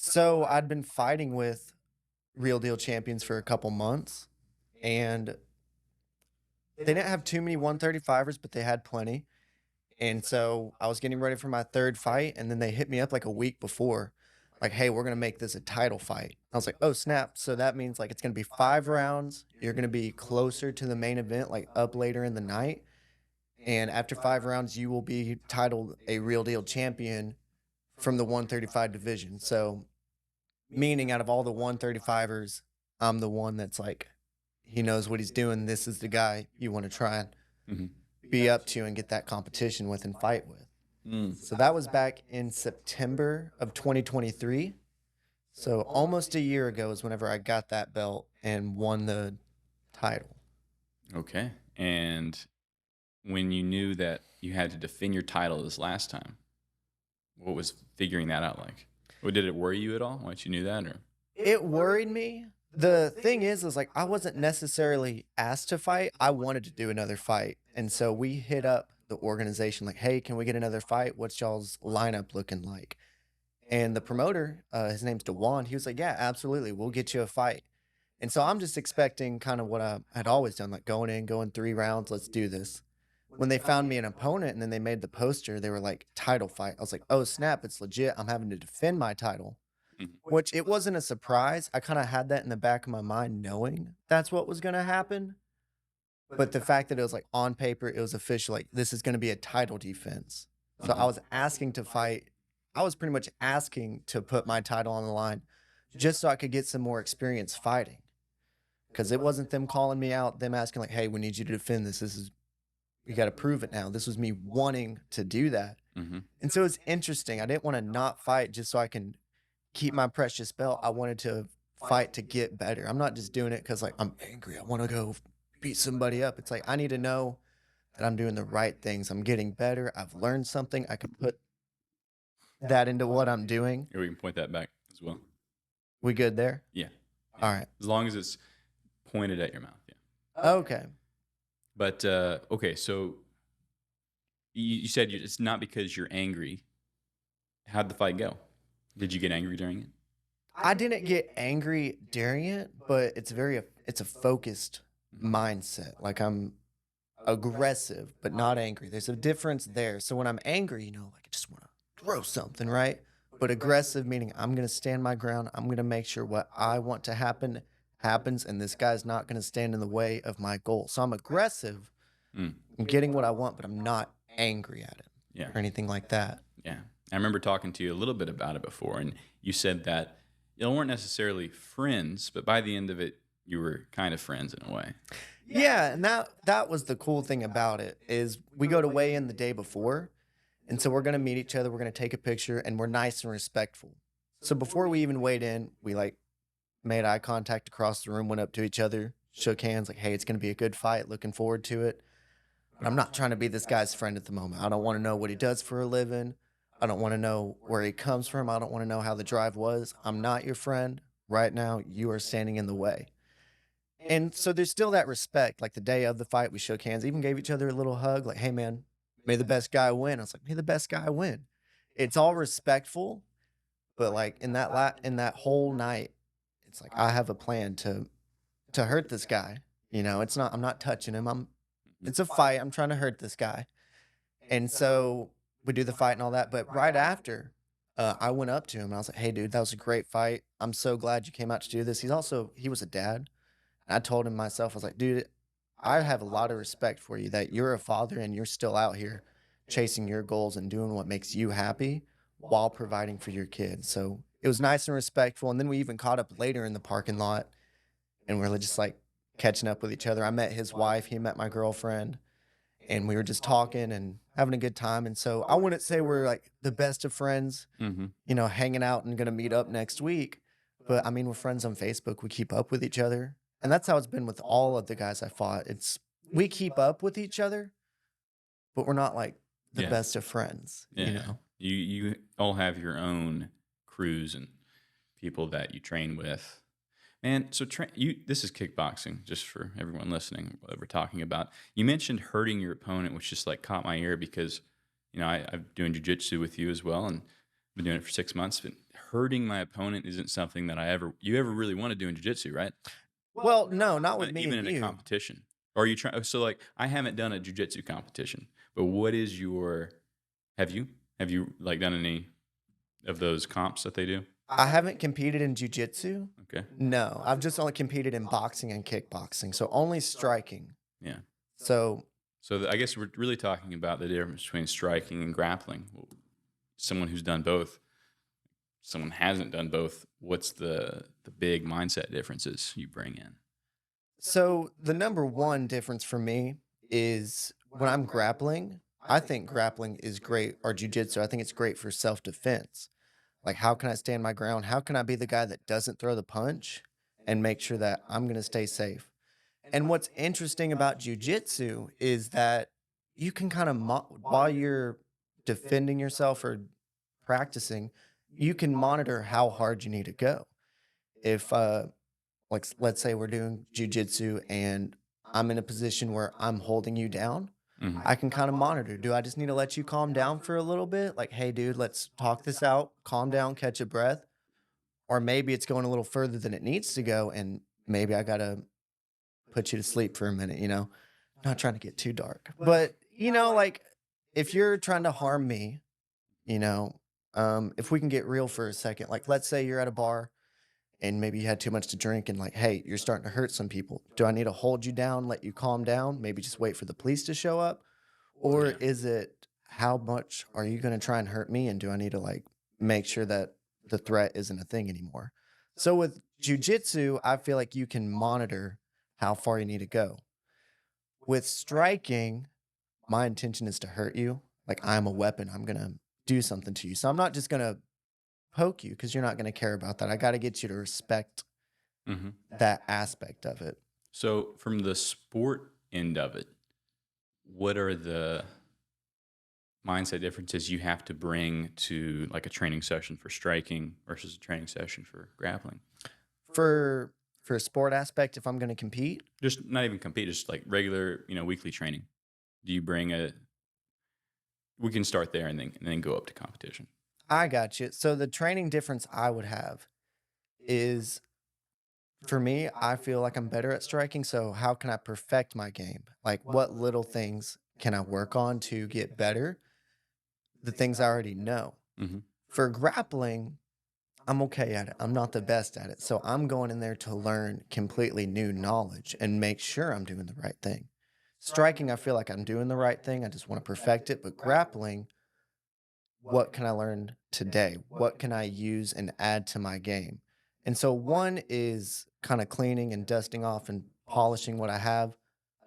So I'd been fighting with real deal champions for a couple months, and they didn't have too many 135ers, but they had plenty. And so I was getting ready for my third fight, and then they hit me up like a week before, like, hey, we're gonna make this a title fight. I was like, oh snap. So that means like it's gonna be 5 rounds. You're gonna be closer to the main event, like up later in the night. And after 5 rounds, you will be titled a real deal champion from the 135 division. So meaning out of all the 135ers, I'm the one that's like, he knows what he's doing. This is the guy you want to try and Mhm. be up to and get that competition with and fight with. Mm. So that was back in September of 2023. So almost a year ago is whenever I got that belt and won the title. Okay. And when you knew that you had to defend your title this last time, what was figuring that out like? Or did it worry you at all once you knew that? Or It worried me. The thing is like I wasn't necessarily asked to fight. I wanted to do another fight. And so we hit up the organization like, hey, can we get another fight? What's y'all's lineup looking like? And the promoter, his name's Dewan, he was like, yeah, absolutely. We'll get you a fight. And so I'm just expecting kind of what I had always done, like going in, going 3 rounds, let's do this. When they found me an opponent and then they made the poster, they were like, title fight. I was like, oh, snap, it's legit. I'm having to defend my title, Mhm. which it wasn't a surprise. I kind of had that in the back of my mind, knowing that's what was going to happen. But the fact that it was like on paper, it was official, like this is going to be a title defense. So I Uh-huh. was asking to fight. I was pretty much asking to put my title on the line just so I could get some more experience fighting. Because it wasn't them calling me out, them asking, like, hey, we need you to defend this. This is, you got to prove it now. This was me wanting to do that. Hmm. And so it's interesting. I didn't want to not fight just so I can keep my precious belt. I wanted to fight to get better. I'm not just doing it because, like, I'm angry. I want to go beat somebody up. It's like, I need to know that I'm doing the right things. I'm getting better. I've learned something. I can put that into what I'm doing. Or we can point that back as well. We good there? Yeah. All right. As long as it's pointed at your mouth. Yeah. Okay. But okay, so you said it's not because you're angry. How'd the fight go? Did you get angry during it? I didn't get angry during it, but it's a focused Mhm. mindset. Like I'm aggressive, but not angry. There's a difference there. So when I'm angry, like I just want to throw something, right? But aggressive meaning I'm going to stand my ground. I'm going to make sure what I want to happen happens, and this guy's not going to stand in the way of my goal. So I'm aggressive. Mm. I'm getting what I want, but I'm not angry at him Yeah. or anything like that. Yeah. I remember talking to you a little bit about it before, and you said that you weren't necessarily friends, but by the end of it, you were kind of friends in a way. Yeah, and that was the cool thing about it is we go to weigh in the day before, and so we're gonna meet each other, we're gonna take a picture, and we're nice and respectful. So before we even weighed in, we like made eye contact across the room, went up to each other, shook hands, like, hey, it's gonna be a good fight, looking forward to it. But I'm not trying to be this guy's friend at the moment. I don't want to know what he does for a living. I don't want to know where he comes from. I don't want to know how the drive was. I'm not your friend. Right now, you are standing in the way. And so there's still that respect. Like the day of the fight, we shook hands, even gave each other a little hug, like, hey man, may the best guy win. I was like, may the best guy win. It's all respectful, but like in that whole night, it's like I have a plan to hurt this guy. It's not I'm not touching him. Mhm. It's a fight. I'm trying to hurt this guy. And so we do the fight and all that. But right after, I went up to him and I was like, hey dude, that was a great fight. I'm so glad you came out to do this. He was a dad. And I told him myself, I was like, dude, I have a lot of respect for you that you're a father and you're still out here chasing your goals and doing what makes you happy while providing for your kids. So it was nice and respectful. And then we even caught up later in the parking lot and we're just like catching up with each other. I met his wife, he met my girlfriend, and we were just talking and having a good time. And so I wouldn't say we're like the best of friends, Mhm. hanging out and gonna meet up next week. But I mean, we're friends on Facebook. We keep up with each other. And that's how it's been with all of the guys I fought. We keep up with each other, but we're not like the Yeah. best of friends, Yeah. Yeah. You all have your own crews and people that you train with. Man, so this is kickboxing, just for everyone listening, what we're talking about. You mentioned hurting your opponent, which just like caught my ear because, I'm doing jujitsu with you as well. And Been doing it for 6 months. But hurting my opponent isn't something that you ever really want to do in jiu-jitsu, right? Well, no, not with me Even and in a you. competition. Or are you trying? So like, I haven't done a jiu-jitsu competition, but what is your? Have you? Have you like done any of those comps that they do? I haven't competed in jujitsu. Okay. No, I've just only competed in boxing and kickboxing, so only striking. Yeah. So So I guess we're really talking about the difference between striking and grappling. Someone who's done both, someone hasn't done both. What's the big mindset differences you bring in? So the number one difference for me is when I'm grappling, I think grappling is great, or jujitsu. I think it's great for self defense. Like, how can I stand my ground? How can I be the guy that doesn't throw the punch and make sure that I'm going to stay safe? And what's interesting about jujitsu is that you can kind of, while you're defending yourself or practicing, you can monitor how hard you need to go. If like let's say we're doing jujitsu and I'm in a position where I'm holding you down, Hmm. I can kind of monitor. Do I just need to let you calm down for a little bit? Like, hey, dude, let's talk this out, calm down, catch a breath. Or maybe it's going a little further than it needs to go. And maybe I got to put you to sleep for a minute, Not trying to get too dark. But, like if you're trying to harm me, you know, if we can get real for a second, like let's say you're at a bar and maybe you had too much to drink and like, hey, you're starting to hurt some people. Do I need to hold you down, let you calm down, maybe just wait for the police to show up? Or Yeah. is it how much are you going to try and hurt me? And do I need to like make sure that the threat isn't a thing anymore? So with jujitsu, I feel like you can monitor how far you need to go. With striking, my intention is to hurt you. Like I'm a weapon. I'm going to do something to you. So I'm not just going to poke you because you're not going to care about that. I got to get you to respect Hmm. that aspect of it. So from the sport end of it, what are the mindset differences you have to bring to like a training session for striking versus a training session for grappling? For a sport aspect, if I'm going to compete, Just not even compete, just like regular, weekly training. Do you bring a? We can start there and then go up to competition. I got you. So the training difference I would have is for me, I feel like I'm better at striking. So how can I perfect my game? Like what little things can I work on to get better? The things I already know. Hmm. For grappling, I'm okay at it. I'm not the best at it. So I'm going in there to learn completely new knowledge and make sure I'm doing the right thing. Striking, I feel like I'm doing the right thing. I just want to perfect it. But grappling, what can I learn today? What can I use and add to my game? And so one is kind of cleaning and dusting off and polishing what I have.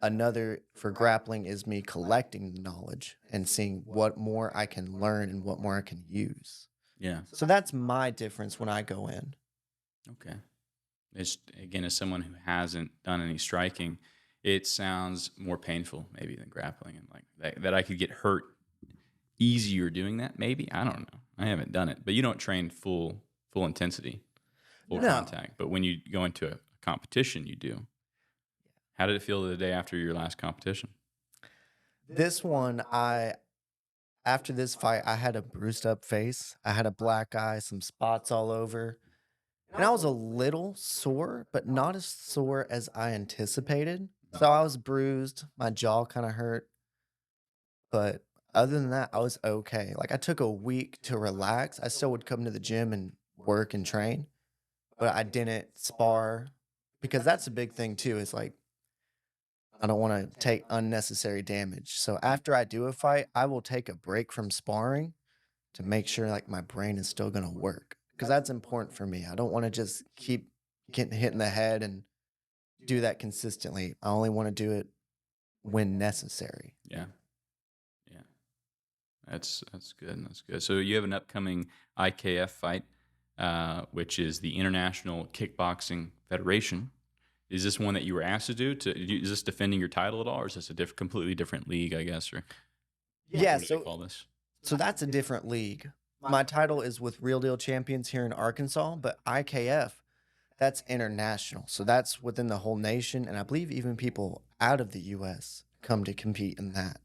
Another for grappling is me collecting the knowledge and seeing what more I can learn and what more I can use. Yeah. So that's my difference when I go in. Okay. It's again, as someone who hasn't done any striking, it sounds more painful maybe than grappling, and like that I could get hurt easier doing that. Maybe I don't know. I haven't done it, but you don't train full intensity, full No, contact. But when you go into a competition, you do. How did it feel the day after your last competition? this one, after this fight, I had a bruised up face. I had a black eye, some spots all over. And I was a little sore, but not as sore as I anticipated. So I was bruised, my jaw kind of hurt, but other than that, I was okay. Like I took a week to relax. I still would come to the gym and work and train, but I didn't spar because that's a big thing too. Is like I don't want to take unnecessary damage. So after I do a fight, I will take a break from sparring to make sure like my brain is still going to work because that's important for me. I don't want to just keep getting hit in the head and do that consistently. I only want to do it when necessary. Yeah, yeah, that's good. That's good. So you have an upcoming IKF fight, which is the International Kickboxing Federation. Is this one that you were asked to do? Is this defending your title at all, or is this a completely different league? I guess, or Yeah, what do they call this? so that's a different league. My title is with Real Deal Champions here in Arkansas, but IKF, that's international. So that's within the whole nation. And I believe even people out of the US come to compete in that.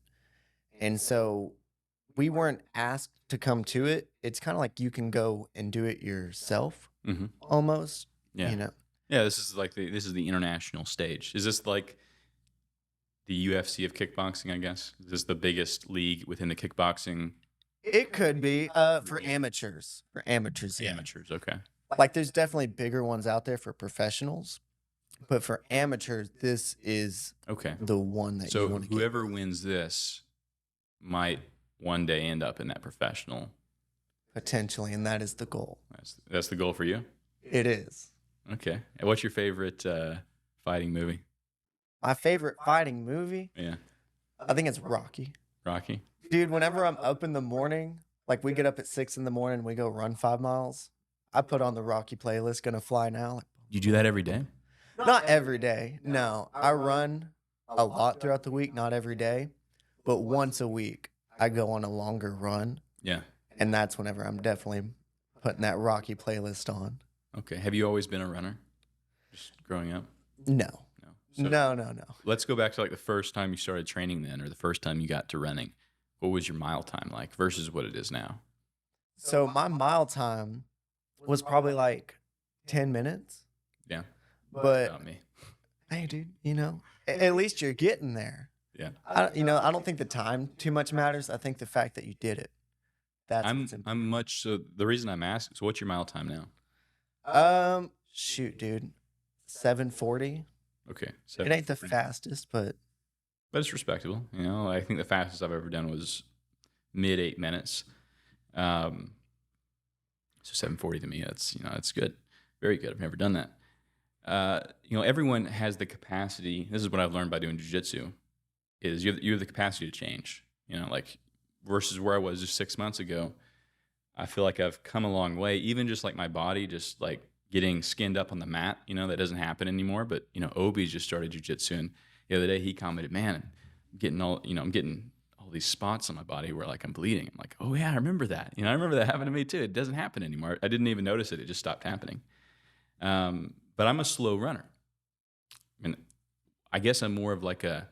And so we weren't asked to come to it. It's kind of like you can go and do it yourself Hmm. almost, Yeah. you know. Yeah. This is the international stage. Is this like the UFC of kickboxing? I guess is this the biggest league within the kickboxing It could be for amateurs. For amateurs, yeah. amateurs? Okay. Like there's definitely bigger ones out there for professionals, but for amateurs, this is Okay. the one that you So want to get. whoever wins this might one day end up in that professional. Potentially, and that is the goal. That's the goal for you. It is. Okay. And what's your favorite fighting movie? My favorite fighting movie, Yeah. I think it's Rocky. Rocky. Dude, whenever I'm up in the morning, like we get up at 6 in the morning, we go run 5 miles. I put on the Rocky playlist, Gonna Fly Now. Like, You do that every day? not every day. No, I run a lot throughout the week, not every day, but once a week I go on a longer run, Yeah. and that's whenever I'm definitely putting that Rocky playlist on. Okay. Have you always been a runner? Just growing up? No, No. So no. let's go back to like the first time you started training then, or the first time you got to running. What was your mile time like versus what it is now? So my mile time was probably like 10 minutes, Yeah. but About me. hey, dude, at least you're getting there. Yeah. I don't think the time too much matters. I think the fact that you did it, that's what's important. I'm much so the reason I'm asking, so what's your mile time now? Shoot, dude, 7:40. Okay. It ain't the 7:40. fastest, but But it's respectable. You know, I think the fastest I've ever done was mid 8 minutes. Um, so 7:40 to me, that's good, very good. I've never done that. Everyone has the capacity. This is what I've learned by doing jujitsu: is you have the capacity to change. Like versus where I was just 6 months ago. I feel like I've come a long way. Even just like my body, just like getting skinned up on the mat. That doesn't happen anymore. But Obi's just started jujitsu, and the other day he commented, "Man, I'm getting all these spots on my body where like I'm bleeding." I'm like, "Oh yeah, I remember that. I remember that happened to me too. It doesn't happen anymore. I didn't even notice it. It just stopped happening." But I'm a slow runner. I mean, I guess I'm more of like a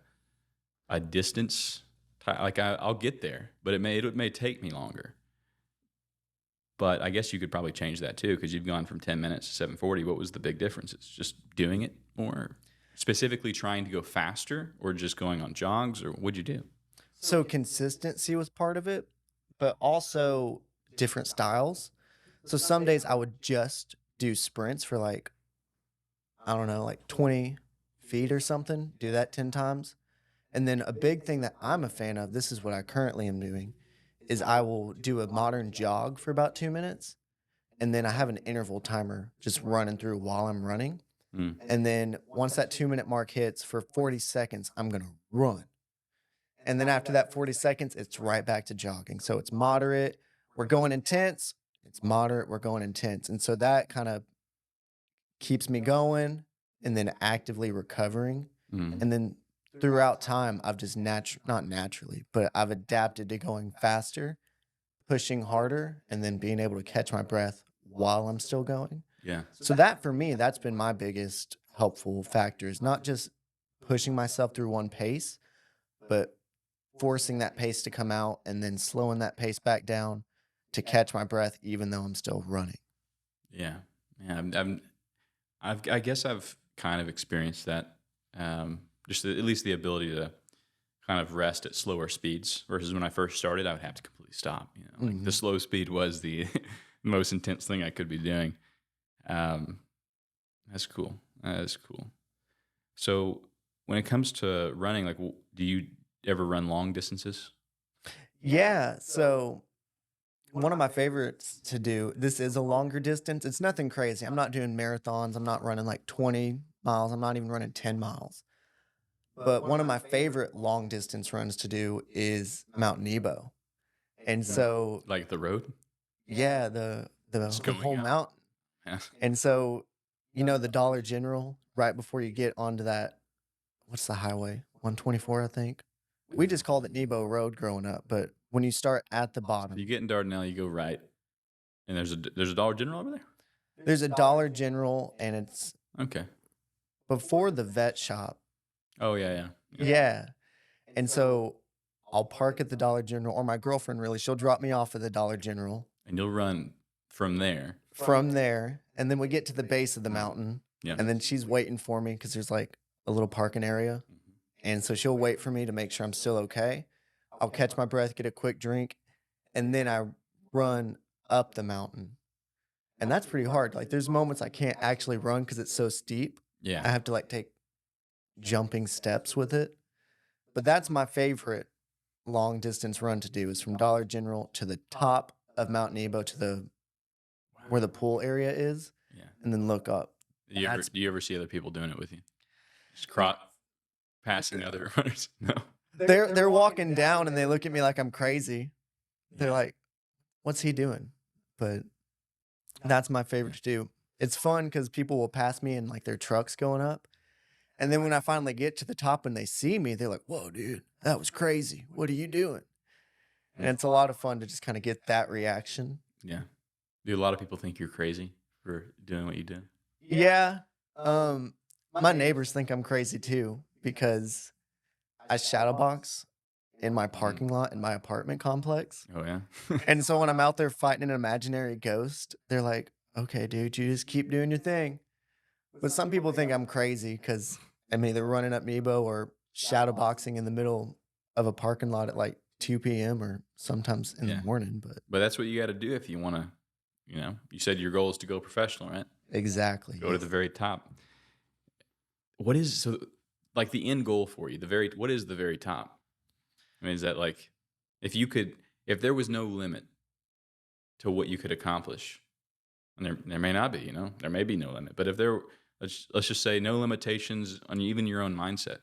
distance. Like I'll get there, but it may take me longer. But I guess you could probably change that too, because you've gone from 10 minutes to 7:40. What was the big difference? It's just doing it more, specifically trying to go faster, or just going on jogs, or what'd you do? so consistency was part of it, but also different styles. So some days I would just do sprints for like, I don't know, like 20 feet or something, do that 10 times. And then a big thing that I'm a fan of, this is what I currently am doing, is I will do a modern jog for about 2 minutes. And then I have an interval timer just running through while I'm running. Mm. And then once that 2 minute mark hits for 40 seconds, I'm going to run. And then after that 40 seconds, it's right back to jogging. So it's moderate. We're going intense. It's moderate. We're going intense. And so that kind of keeps me going and then actively recovering. Mm. And then throughout time, I've just not naturally, but I've adapted to going faster, pushing harder, and then being able to catch my breath while I'm still going. Yeah. So that for me, that's been my biggest helpful factor is not just pushing myself through one pace, but forcing that pace to come out and then slowing that pace back down to catch my breath, even though I'm still running. Yeah. Yeah. I guess I've kind of experienced that. Just at least the ability to kind of rest at slower speeds versus when I first started, I would have to completely stop. Like the slow speed was the most intense thing I could be doing. That's cool. That is cool. So when it comes to running, like, do you ever run long distances? Yeah. So one of my favorites to do, this is a longer distance. It's nothing crazy. I'm not doing marathons. I'm not running like 20 miles. I'm not even running 10 miles. But one of my favorite long distance runs to do is Mount Nebo. And so, Like the road? yeah, the Going whole up. mountain. Yeah. And so, the Dollar General, right before you get onto that, what's the highway? 124, I think. We just called it Nebo Road growing up. But when you start at the You bottom, get in Dardanelle, you go right, and there's a Dollar General over there. there's a Dollar General and it's Okay. before the vet shop. Oh yeah, yeah. Yeah. And so I'll park at the Dollar General, or my girlfriend really, she'll drop me off at the Dollar General. And you'll run from there. From there, and then we get to the base of the mountain, Yeah. and then she's waiting for me because there's like a little parking area. Mhm. And so she'll wait for me to make sure I'm still okay. I'll catch my breath, get a quick drink, and then I run up the mountain. And that's pretty hard. Like there's moments I can't actually run because it's so steep. I Yeah. have to like take jumping steps with it. But that's my favorite long distance run to do is from Dollar General to the top of Mount Nebo to the where the pool area is, Yeah. and then look up. Do you ever see other people doing it with you? Just passing other runners? No. They're walking down and they look at me like I'm crazy. They're like, "What's he doing?" But that's my favorite to do. It's fun because people will pass me in like their trucks going up. And then when I finally get to the top and they see me, they're like, "Whoa, dude, that was crazy. What are you doing?" And it's a lot of fun to just kind of get that reaction. Yeah. Do a lot of people think you're crazy for doing what you do? Yeah. My neighbors think I'm crazy too because I shadow box in my parking lot in my apartment complex. Oh, yeah. And so when I'm out there fighting an imaginary ghost, they're like, "Okay, dude, you just keep doing your thing." But some people think I'm crazy because I'm either running up Nebo or shadow boxing in the middle of a parking lot at like 2 p.m. or sometimes in Yeah. the morning. But But that's what you got to do if you want to, you said your goal is to go professional, right? exactly. Go to the very top. What is so like the end goal for you? What is the very top? I mean, is that like if there was no limit to what you could accomplish, and there may not be, there may be no limit, but if let's just say no limitations on even your own mindset,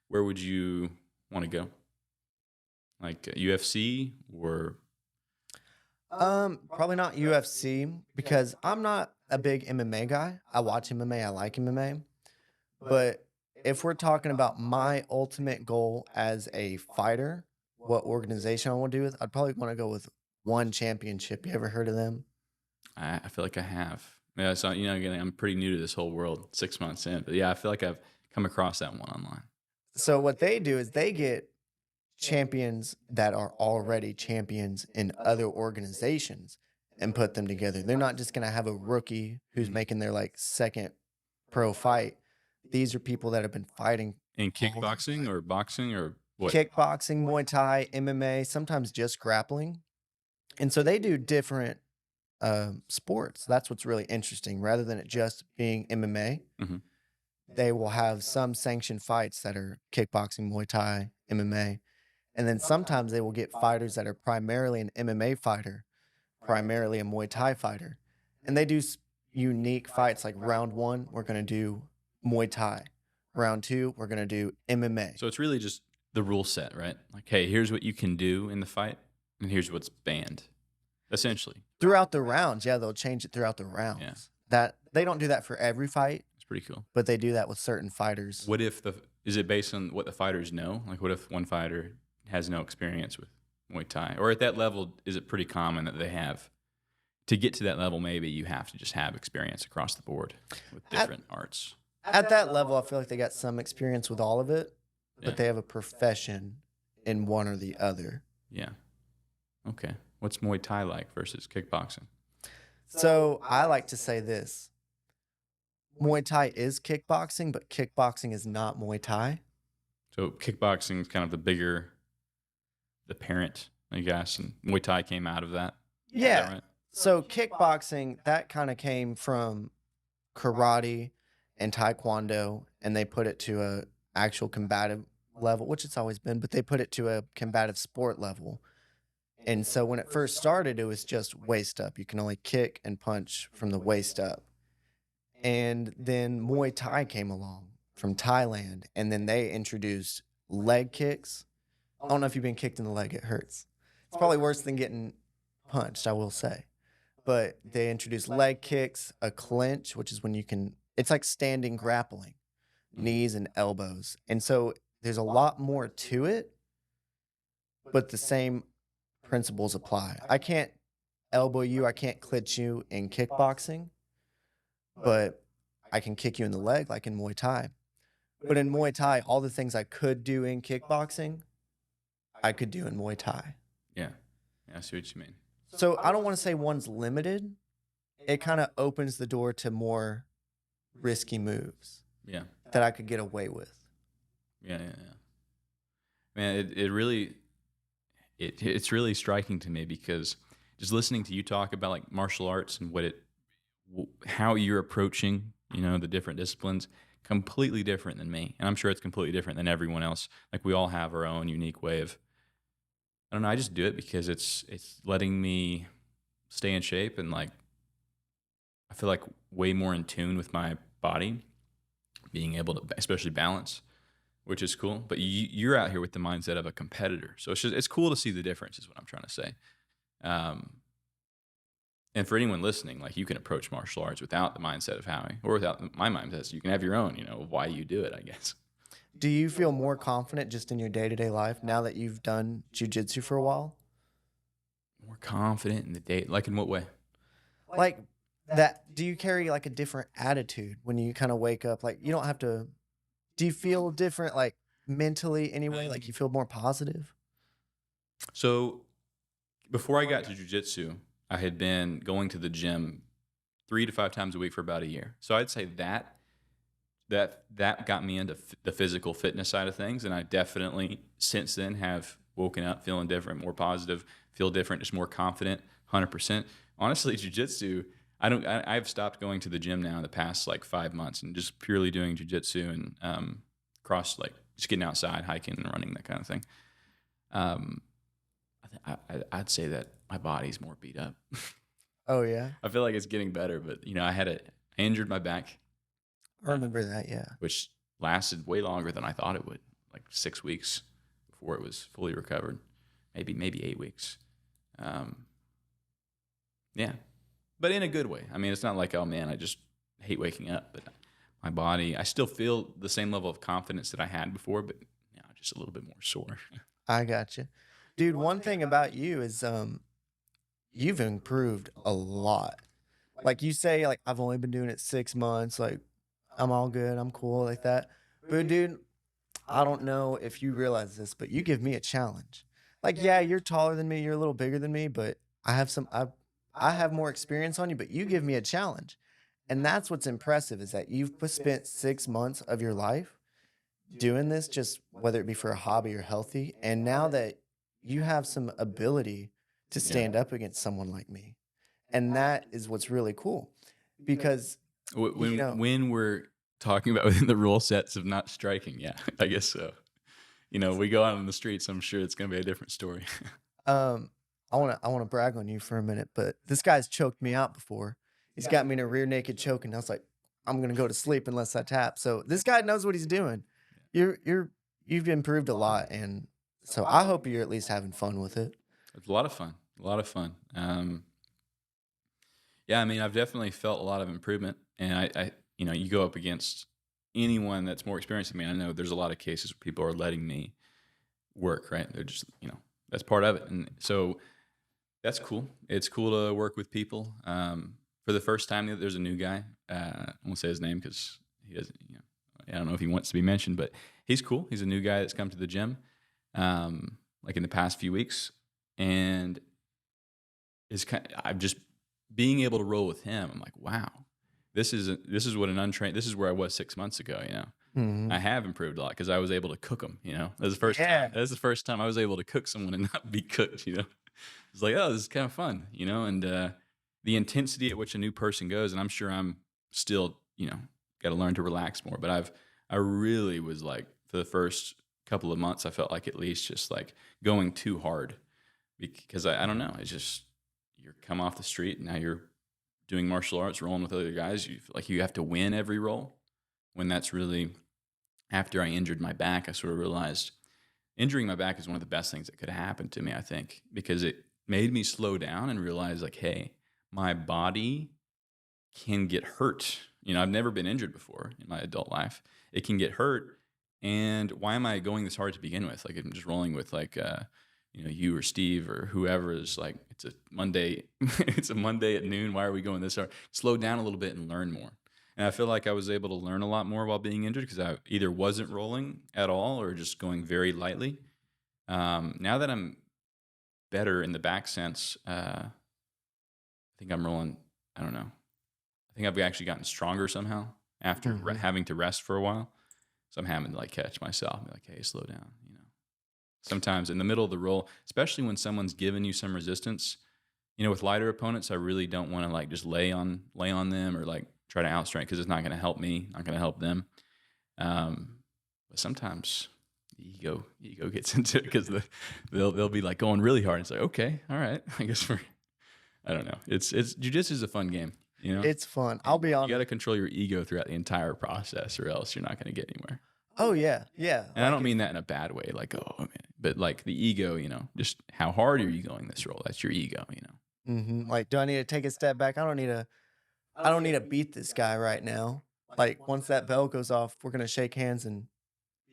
where would you want to go? Like UFC or Probably not UFC because I'm not a big MMA guy. I watch MMA, I like MMA. But if we're talking about my ultimate goal as a fighter, what organization I want to do with, I'd probably want to go with One Championship. You ever heard of them? I feel like I have. Yeah, so again, I'm pretty new to this whole world, 6 months in, but yeah, I feel like I've come across that one online. So what they do is they get champions that are already champions in other organizations and put them together. They're not just going to have a rookie who's Mhm. making their like second pro fight. These are people that have been fighting In kickboxing or boxing or what? kickboxing, Muay Thai, MMA, sometimes just grappling. And so they do different sports. That's what's really interesting. Rather than it just being MMA, Mhm. they will have some sanctioned fights that are kickboxing, Muay Thai, MMA. And then sometimes they will get fighters that are primarily an MMA fighter, primarily a Muay Thai fighter. And they do unique fights like round one, we're going to do Muay Thai. Round two, we're going to do MMA. So it's really just the rule set, right? Like, hey, here's what you can do in the fight, and here's what's banned, essentially. Throughout the rounds, yeah, they'll change it throughout the rounds. Yeah. That they don't do that for every fight, It's pretty cool. but they do that with certain fighters. What if is it based on what the fighters know? Like, what if one fighter has no experience with Muay Thai, or at that level, is it pretty common that they have? To get to that level, maybe you have to just have experience across the board with different arts. At that level, I feel like they got some experience with all of it, but Yeah. they have a profession in one or the other. Yeah. Okay. What's Muay Thai like versus kickboxing? So I like to say this. Muay Thai is kickboxing, but kickboxing is not Muay Thai. So kickboxing is kind of the parent, I guess, and Muay Thai came out of that. Is that Yeah. right? So kickboxing, that kind of came from karate and taekwondo, and they put it to a actual combative level, which it's always been, but they put it to a combative sport level. And so when it first started, it was just waist up. You can only kick and punch from the waist up. And then Muay Thai came along from Thailand, and then they introduced leg kicks. I don't know if you've been kicked in the leg, it hurts. It's probably worse than getting punched, I will say. But they introduced leg kicks, a clinch, which is when you can, it's like standing grappling, knees and elbows. And so there's a lot more to it, but the same principles apply. I can't elbow you, I can't clinch you in kickboxing, but I can kick you in the leg like in Muay Thai. But in Muay Thai, all the things I could do in kickboxing, I could do in Muay Thai. Yeah. Yeah, I see what you mean. So I don't want to say one's limited. It kind of opens the door to more risky moves Yeah. that I could get away with. Yeah, yeah, yeah. Man, it really it's really striking to me because just listening to you talk about like martial arts and how you're approaching, the different disciplines, completely different than me. And I'm sure it's completely different than everyone else. Like we all have our own unique way of, I don't know, I just do it because it's letting me stay in shape and like I feel like way more in tune with my body, being able to especially balance, which is cool. But you're out here with the mindset of a competitor, so it's cool to see the difference. Is what I'm trying to say. Um, and for anyone listening, like you can approach martial arts without the mindset of Howie, or without my mindset. So you can have your own, of why you do it, I guess. Do you feel more confident just in your day-to-day life now that you've done jujitsu for a while? More confident in the day, like in what way? Like that, do you carry like a different attitude when you kind of wake up? Like you don't have to, do you feel different like mentally anyway? Like you feel more positive? So before I got to jujitsu, I had been going to the gym 3 to 5 times a week for about a year. So I'd say that got me into the physical fitness side of things, and I definitely since then have woken up feeling different, more positive, feel different, just more confident, 100%. Honestly, jujitsu, I've stopped going to the gym now in the past like 5 months and just purely doing jujitsu and like just getting outside, hiking and running, that kind of thing. Um, I'd say that my body's more beat up. Oh yeah, I feel like it's getting better, but I injured my back, I remember that. Yeah. which lasted way longer than I thought it would, like 6 weeks before it was fully recovered, maybe 8 weeks. Yeah, but in a good way. I mean, it's not like, oh man, I just hate waking up, but my body, I still feel the same level of confidence that I had before, but just a little bit more sore. I got you, dude. One thing about you is you've improved a lot. Like you say, like I've only been doing it 6 months. Like I'm all good. I'm cool like that. But dude, I don't know if you realize this, but you give me a challenge. Like, yeah, you're taller than me, you're a little bigger than me, but I have more experience on you, but you give me a challenge. And that's what's impressive is that you've spent 6 months of your life doing this, just whether it be for a hobby or healthy. And now that you have some ability to Yeah. stand up against someone like me. And that is what's really cool because, you know, When we're talking about within the rule sets of not striking, yeah, I guess so. We go out on the streets, I'm sure it's going to be a different story. um, I wanna brag on you for a minute, but this guy's choked me out before. He's got me in a rear naked choke, and I was like, I'm gonna go to sleep unless I tap. So this guy knows what he's doing. You've improved a lot, and so I hope you're at least having fun with it. It's a lot of fun. A lot of fun. Yeah, I mean, I've definitely felt a lot of improvement, and you go up against anyone that's more experienced than me. I know there's a lot of cases where people are letting me work, right? They're just, that's part of it, and so that's cool. It's cool to work with people. For the first time, there's a new guy. I won't say his name because he doesn't. I don't know if he wants to be mentioned, but he's cool. He's a new guy that's come to the gym, like in the past few weeks, and I'm just being able to roll with him. I'm like, wow, this is what an untrained. This is where I was 6 months ago. Mhm. I have improved a lot because I was able to cook them. That was the first Yeah. time. That was the first time I was able to cook someone and not be cooked. It's like, oh, this is kind of fun. And the intensity at which a new person goes, and I'm sure I'm still, got to learn to relax more. But I really was like, for the first couple of months, I felt like at least just like going too hard because I don't know. It's just you're come off the street and now you're doing martial arts, rolling with other guys. You feel like you have to win every roll when that's really after I injured my back, I sort of realized injuring my back is one of the best things that could have happened to me, I think, because it made me slow down and realize like, hey, my body can get hurt. I've never been injured before in my adult life. It can get hurt. And why am I going this hard to begin with? Like I'm just rolling with like, you or Steve or whoever is like, it's a Monday, it's a Monday at noon. Why are we going this hard? Slow down a little bit and learn more. And I feel like I was able to learn a lot more while being injured because I either wasn't rolling at all or just going very lightly. Now that I'm better in the back sense, I think I'm rolling. I don't know. I think I've actually gotten stronger somehow after Hmm. having to rest for a while. So I'm having to like catch myself and be like, hey, slow down. Sometimes in the middle of the roll, especially when someone's given you some resistance, with lighter opponents, I really don't want to like just lay on them or like try to outstrength because it's not going to help me, not going to help them. But sometimes the ego gets into it because they'll be like going really hard. It's like, okay, all right, I guess I don't know. It's jujitsu is a fun game, It's fun. I'll and be you got honest. to control your ego throughout the entire process, or else you're not going to get anywhere. Oh yeah, yeah. And I don't mean that in a bad way, like man, but like the ego, just how hard are you going this roll? That's your ego. Like, do I need to take a step back? I don't need to beat this guy right now. Like, once that bell goes off, we're gonna shake hands and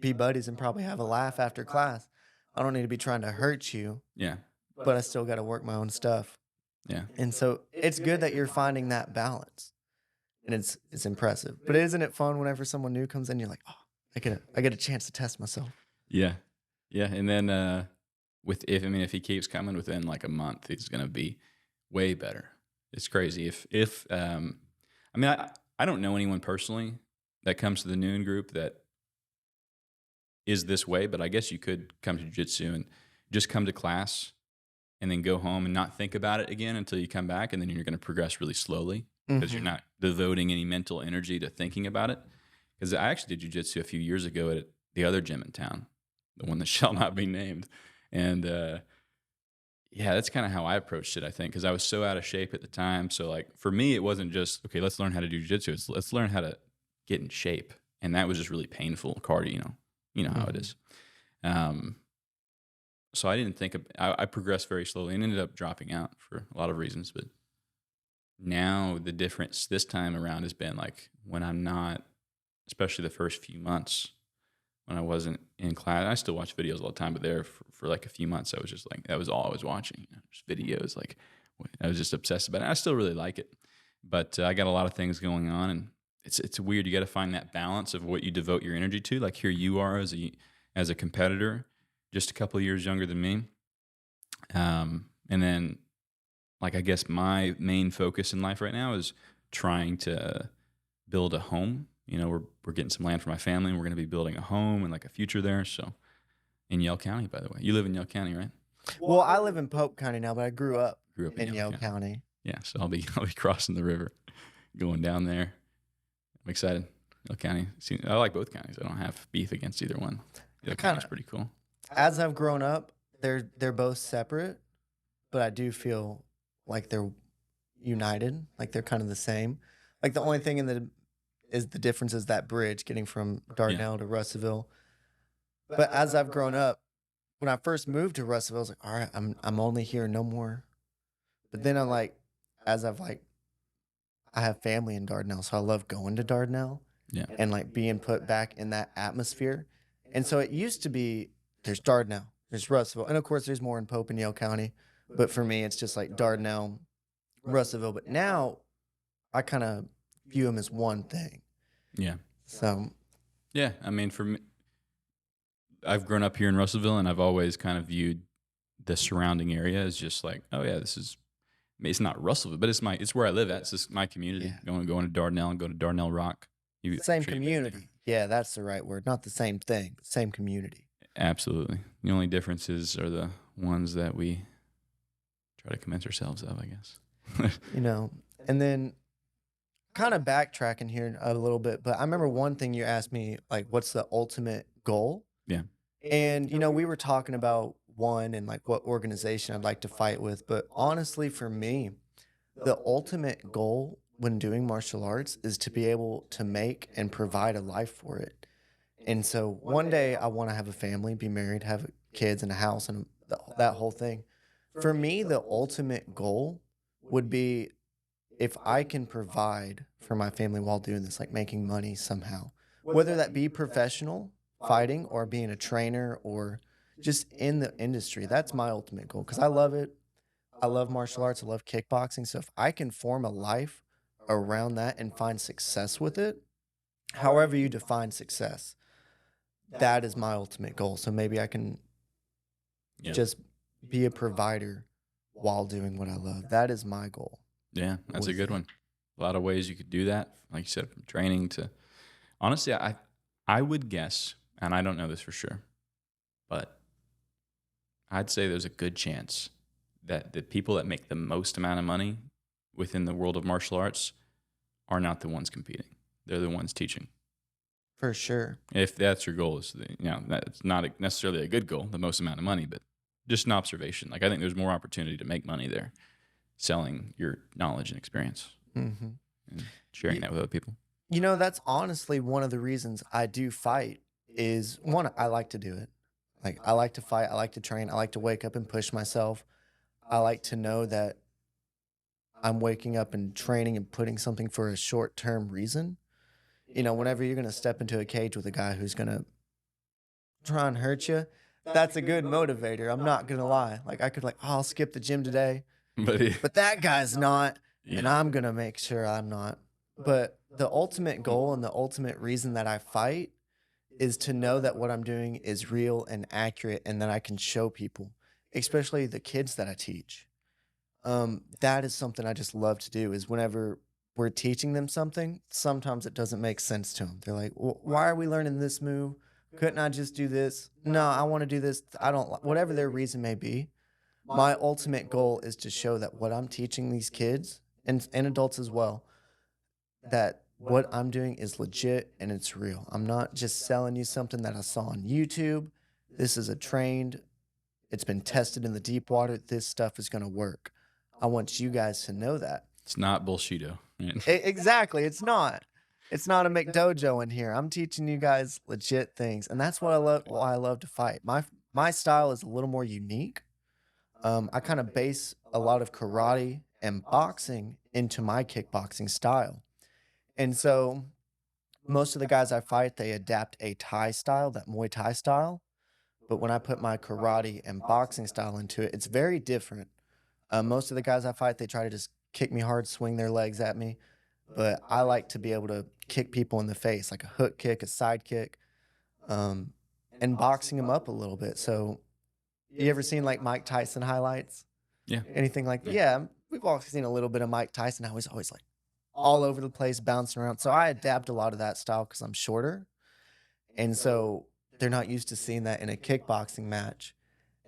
be buddies and probably have a laugh after class. I don't need to be trying to hurt you, Yeah, but I still got to work my own stuff. yeah, And so it's good that you're finding that balance, and it's impressive. But isn't it fun whenever someone new comes in? You're like, oh, I get a chance to test myself. yeah, yeah. And then if he keeps coming within like a month, he's gonna be way better. It's crazy. If I mean I don't know anyone personally that comes to the noon group that is this way, but I guess you could come to jiu-jitsu and just come to class and then go home and not think about it again until you come back, and then you're going to progress really slowly because you're Hmm. not devoting any mental energy to thinking about it. Because I actually did jiu-jitsu a few years ago at the other gym in town, the one that shall not be named, and yeah, that's kind of how I approached it, I think, because I was so out of shape at the time. So like for me, it wasn't just okay, let's learn how to do jiu-jitsu. It's let's learn how to get in shape, and that was just really painful cardio. You know how it Hmm. is. Um, so I didn't think I progressed very slowly and ended up dropping out for a lot of reasons. But now the difference this time around has been like when I'm not, especially the first few months when I wasn't in class. I still watch videos all the time, but there for like a few months, I was just like that was all I was watching. Just videos. Like I was just obsessed about it. I still really like it, but I got a lot of things going on, and it's weird. You got to find that balance of what you devote your energy to. Like here you are as a competitor, just a couple of years younger than me, and then like I guess my main focus in life right now is trying to build a home. We're getting some land for my family, and we're going to be building a home and like a future there. So in Yell County, by the way, you live in Yell County, right? Well, I live in Pope County now, but I grew up Grew up in in Yell Yale County. County. Yeah, so I'll be crossing the river, going down there. I'm excited. Yell County. I like both counties. I don't have beef against either one. I Yell kind County's of, pretty cool. as I've grown up, they're both separate, but I do feel like they're united, like they're kind of the same. Like the only thing is the difference is that bridge getting from Yeah, Dardanelle to Russellville. But as I've grown up, when I first moved to Russellville, I was like, all right, I'm only here, no more. But then I'm like, as I've like, I have family in Dardanelle, so I love going to Dardanelle yeah, and like being put back in that atmosphere. And so it used to be there's Dardanelle, there's Russellville, and of course there's more in Pope and Yale County. But for me, it's just like Dardanelle, Russellville. But now I kind of view them as one thing. yeah, So yeah. I mean, for me, I've grown up here in Russellville, and I've always kind of viewed the surrounding area as just like, oh yeah, this is. It's not Russellville, but it's where I live at. It's just my community. yeah, Going to Dardanelle and go to Dardanelle Rock. I'm same sure you've been there. community. Yeah, that's the right word. Not the same thing, but same community. Absolutely. The only differences are the ones that we try to convince ourselves of, I guess. You know, and then kind of backtracking here a little bit, but I remember one thing you asked me, like, what's the ultimate goal? Yeah. And, we were talking about one and like what organization I'd like to fight with. But honestly, for me, the ultimate goal when doing martial arts is to be able to make and provide a life for it. And so one day I want to have a family, be married, have kids and a house and that whole thing. For me, the ultimate goal would be if I can provide for my family while doing this, like making money somehow, whether that be professional fighting or being a trainer or just in the industry, that's my ultimate goal because I love it. I love martial arts. I love kickboxing. So if I can form a life around that and find success with it, however you define success, that is my ultimate goal. So maybe I can Yep. just be a provider while doing what I love. That is my goal Yeah, that's a with good it. one. A lot of ways you could do that. Like you said, from training to honestly, I would guess, and I don't know this for sure, but I'd say there's a good chance that the people that make the most amount of money within the world of martial arts are not the ones competing. They're the ones teaching. For sure. If that's your goal, is that's not necessarily a good goal, the most amount of money, but just an observation. Like I think there's more opportunity to make money there, selling your knowledge and experience hmm and sharing You, that with other people. that's honestly one of the reasons I do fight is one, I like to do it. Like, I like to fight. I like to train. I like to wake up and push myself. I like to know that I'm waking up and training and putting something for a short term reason. Whenever you're going to step into a cage with a guy who's going to try and hurt you, that's a good motivator. I'm not going to lie. Like, I could, like, oh, I'll skip the gym today, But yeah, but that guy's not. And yeah, I'm going to make sure I'm not. But the ultimate goal and the ultimate reason that I fight is to know that what I'm doing is real and accurate and that I can show people, especially the kids that I teach. That is something I just love to do is whenever we're teaching them something, sometimes it doesn't make sense to them. They're like, well, why are we learning this move? Couldn't I just do this? No, I want to do this. I don't, whatever their reason may be. My ultimate goal is to show that what I'm teaching these kids and adults as well, that what I'm doing is legit and it's real. I'm not just selling you something that I saw on YouTube. This is a trained, it's been tested in the deep water. This stuff is going to work. I want you guys to know that. it's not bullshito. Right? Exactly. It's not. It's not a McDojo in here. I'm teaching you guys legit things. And that's what I love, why I love to fight. My style is a little more unique. I kind of base a lot of karate and boxing into my kickboxing style. And so most of the guys I fight, they adapt a Thai style, that Muay Thai style. But when I put my karate and boxing style into it, it's very different. Most of the guys I fight, they try to just kick me hard, swing their legs at me. But I like to be able to kick people in the face, like a hook kick, a side kick, um, and boxing them up a little bit. So, you ever seen like Mike Tyson highlights? Yeah, Anything like that? yeah, Yeah, we've all seen a little bit of Mike Tyson. How he's always like all over the place, bouncing around. So I adapt a lot of that style because I'm shorter. And so they're not used to seeing that in a kickboxing match.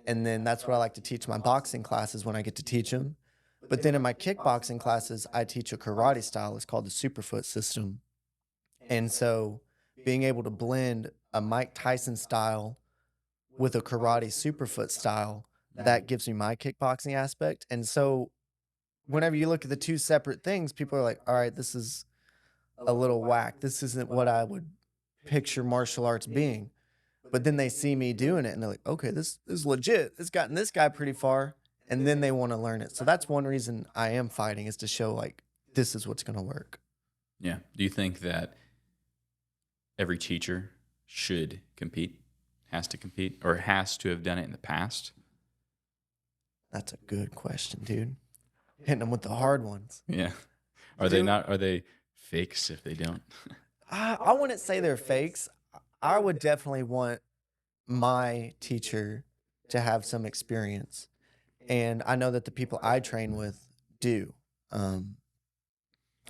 And then that's what I like to teach my boxing classes when I get to teach them. But then in my kickboxing classes, I teach a karate style. It's called the Superfoot system. And so being able to blend a Mike Tyson style with a karate Superfoot style, that gives me my kickboxing aspect. And so whenever you look at the two separate things, people are like, all right, this is a little whack. This isn't what I would picture martial arts being. But then they see me doing it and they're like, okay, this is legit. It's gotten this guy pretty far. And then they want to learn it. So that's one reason I am fighting is to show like this is what's gonna work. yeah. Do you think that every teacher should compete, has to compete, or has to have done it in the past? That's a good question, dude. Hitting them with the hard ones. Yeah. Are they Dude, not? Are they fakes if they don't? I wouldn't say they're fakes. I would definitely want my teacher to have some experience. And I know that the people I train with do. Um,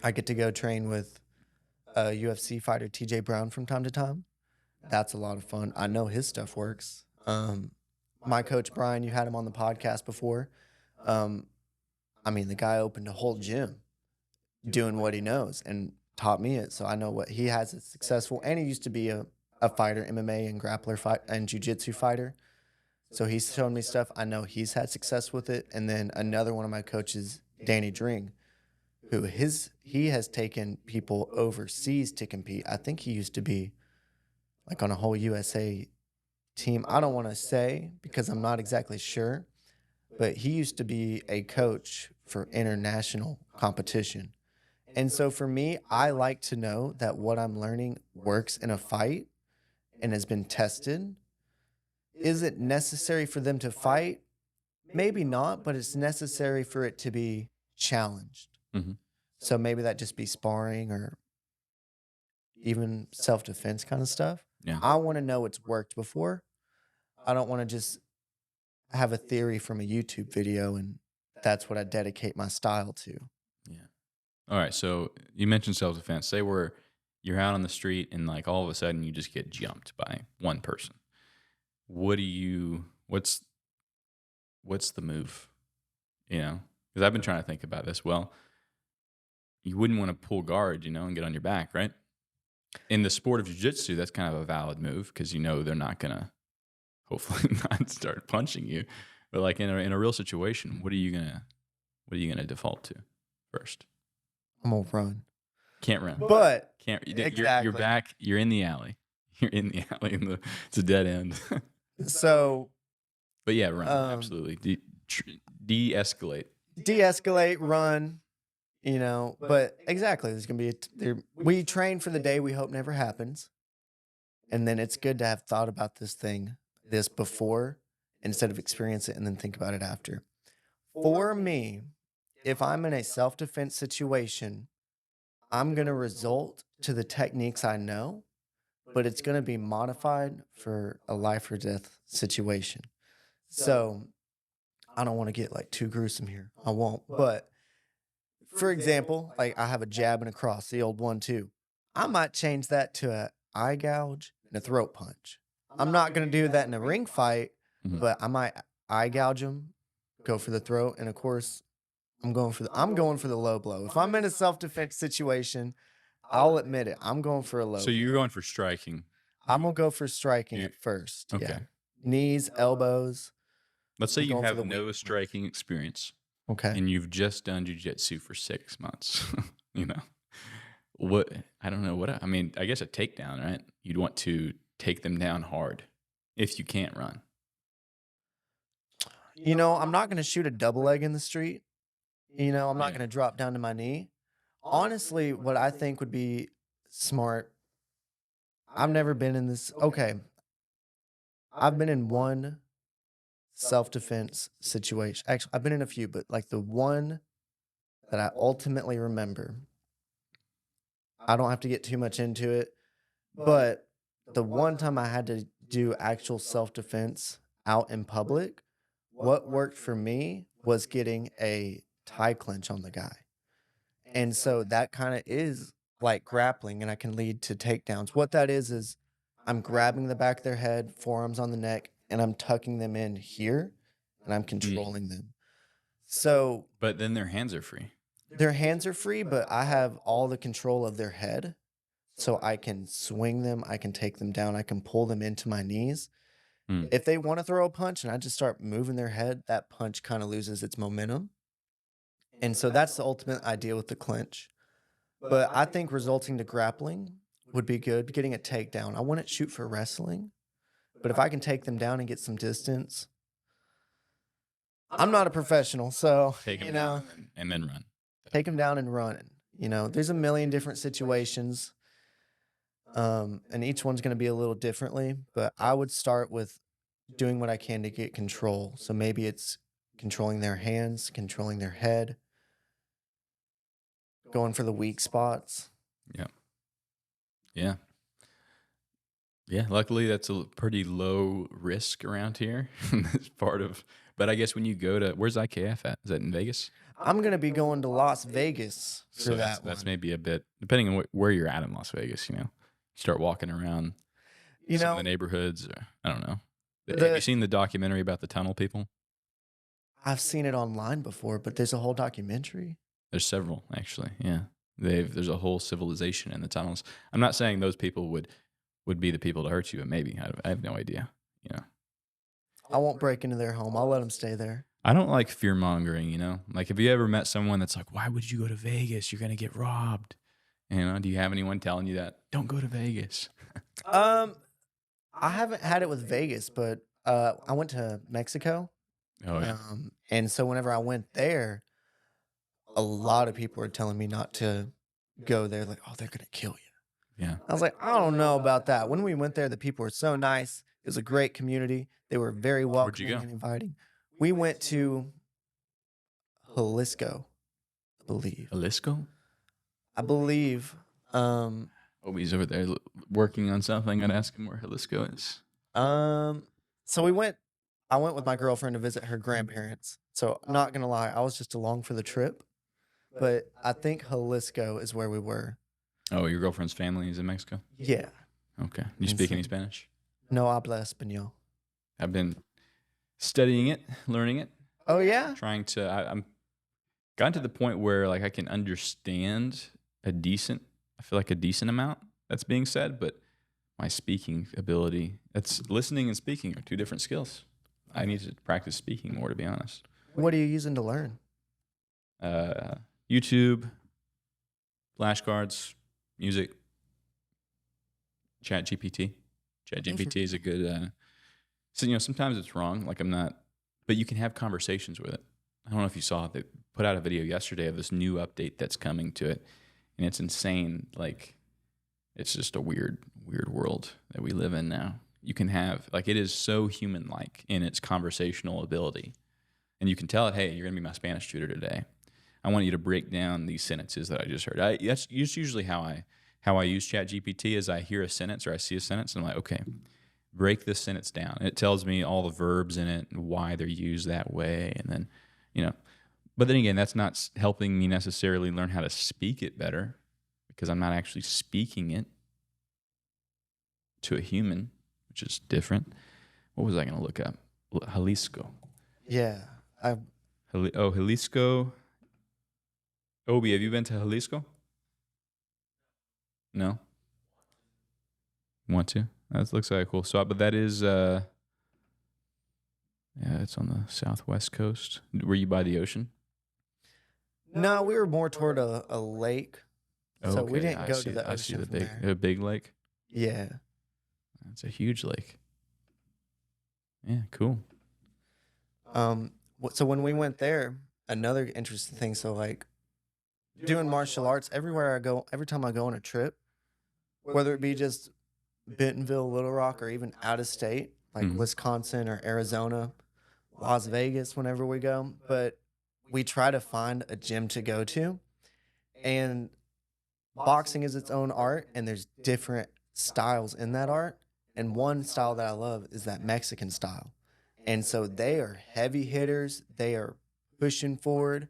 I get to go train with a UFC fighter, TJ Brown, from time to time. That's a lot of fun. I know his stuff works. My coach, Brian, you had him on the podcast before. Um, I mean, the guy opened a whole gym doing what he knows and taught me it. So I know what he has is successful. And he used to be a fighter, MMA and grappler fight and jujitsu fighter. So he's shown me stuff. I know he's had success with it. And then another one of my coaches, Danny Dring, who he has taken people overseas to compete. I think he used to be like on a whole USA team. I don't want to say because I'm not exactly sure, but he used to be a coach for international competition. And so for me, I like to know that what I'm learning works in a fight and has been tested. Is it necessary for them to fight? Maybe not, but it's necessary for it to be challenged. Hmm. So maybe that just be sparring or even self defense kind of stuff. Yeah. I want to know it's worked before. I don't want to just have a theory from a YouTube video, and that's what I dedicate my style to. Yeah. All right. So you mentioned self defense. Say you're out on the street and like all of a sudden you just get jumped by one person. What do you? What's the move? You know, because I've been trying to think about this. Well, you wouldn't want to pull guard, and get on your back, right? In the sport of jiu-jitsu, that's kind of a valid move because they're not gonna hopefully not start punching you. But like in a real situation, what are you gonna default to first? I'm gonna run. Can't run. But Can't. You're exactly. back. You're in the alley. You're in the alley. It's a dead end. So But yeah, run. Absolutely. De-escalate. de-escalate, run. But exactly, there's gonna be we train for the day we hope never happens, and then it's good to have thought about this before instead of experience it and then think about it after. For me, if I'm in a self-defense situation, I'm gonna resort to the techniques I know, but it's gonna be modified for a life or death situation. So I don't want to get like too gruesome here. I won't, but for example, like I have a jab and a cross, the old 1-2. I might change that to a eye gouge and a throat punch. I'm not going to do that in a ring fight, Mhm. but I might eye gouge him, go for the throat, and of course, I'm going for the low blow. If I'm in a self-defense situation, I'll admit it. I'm going for a low So you're going for striking. I'm going to go for striking You- at first. Okay. Yeah. Knees, elbows. Let's say I'm you going for have the no weak striking experience Okay. and you've just done jujitsu for 6 months. you know what? I don't know what. I mean, I guess a takedown, right? You'd want to take them down hard if you can't run. I'm not going to shoot a double leg in the street. I'm not Yeah. going to drop down to my knee. Honestly, what I think would be smart, I've never been in this. Okay. I've been in one self defense situation. Actually, I've been in a few, but like the one that I ultimately remember, I don't have to get too much into it, but the one time I had to do actual self defense out in public, what worked for me was getting a tie clinch on the guy. And so that kind of is like grappling, and I can lead to takedowns. What that is I'm grabbing the back of their head, forearms on the neck, and I'm tucking them in here, and I'm controlling them. So But then their hands are free. their hands are free, but I have all the control of their head. So I can swing them, I can take them down, I can pull them into my knees. Mm. If they want to throw a punch and I just start moving their head, that punch kind of loses its momentum. And so that's the ultimate idea with the clinch. But I think resulting to grappling would be good. Getting a takedown. I wouldn't shoot for wrestling, but if I can take them down and get some distance, I'm not a professional, so Take them down and then run. take them down and run. There's a million different situations, and each one's going to be a little differently. But I would start with doing what I can to get control. So maybe it's controlling their hands, controlling their head, going for the weak spots. Yeah. Yeah. Yeah. Luckily, that's a pretty low risk around here. That's part of. But I guess when you go to where's IKF at? Is that in Vegas? I'm going to be going to Las Vegas for So that that's one. maybe a bit depending on where you're at in Las Vegas. Start walking around some of the neighborhoods. Or, I don't know. Have you seen the documentary about the tunnel people? I've seen it online before, but there's a whole documentary. There's several actually. Yeah, there's a whole civilization in the tunnels. I'm not saying those people would be the people to hurt you, but maybe I have no idea. I won't break into their home. I'll let them stay there. I don't like fear mongering. Like have you ever met someone that's like, why would you go to Vegas? You're gonna get robbed. Do you have anyone telling you that? Don't go to Vegas. I haven't had it with Vegas, but I went to Mexico. Oh yeah. And so whenever I went there, a lot of people were telling me not to go there. Like, oh, they're gonna kill you. Yeah. I was like, I don't know about that. When we went there, the people were so nice. It was a great community. They were very Where'd you welcoming go? and inviting. We went to Jalisco, I believe. Jalisco? I believe. Oh, he's over there working on something. I'd ask him where Jalisco is. So we went. I went with my girlfriend to visit her grandparents. So I'm not gonna lie, I was just along for the trip, but I think Jalisco is where we were. Oh, your girlfriend's family is in Mexico? Yeah. Okay. You And speak so any Spanish? no habla español. I've been studying it, learning it, Oh yeah? trying to. I'm gotten to the point where like I can understand a decent. I feel like a decent amount that's being said, but my speaking ability, that's listening and speaking are two different skills. I need to practice speaking more, to be honest. What are you using to learn? Uh, YouTube, flashcards, music, Chat GPT. Chat GPT is a good. So sometimes it's wrong. Like I'm not, but you can have conversations with it. I don't know if you saw it. They put out a video yesterday of this new update that's coming to it, and it's insane. Like it's just a weird world that we live in now. You can have like it is so human like in its conversational ability, and you can tell it, hey, you're gonna be my Spanish tutor today. I want you to break down these sentences that I just heard. That's usually how I use Chat GPT. Is I hear a sentence or I see a sentence, and I'm like, okay, break this sentence down. And it tells me all the verbs in it and why they're used that way, and then But then again, that's not helping me necessarily learn how to speak it better because I'm not actually speaking it to a human, which is different. What was I going to look up? Jalisco. Yeah. I Jalisco. Obi, have you been to Jalisco? No? Want to? That looks like a cool spot. But that is, yeah, it's on the southwest coast. Were you by the ocean? No, we were more toward a lake. So we didn't go to the I see ocean the from there. big lake. Yeah. It's a huge lake. Yeah, cool. So when we went there, another interesting thing, so like doing martial arts everywhere I go, every time I go on a trip, whether it be just Bentonville, Little Rock, or even out of state, like Mhm. Wisconsin or Arizona, Las Vegas, whenever we go, but we try to find a gym to go to. And boxing is its own art, and there's different styles in that art. And one style that I love is that Mexican style. And so they are heavy hitters. They are pushing forward,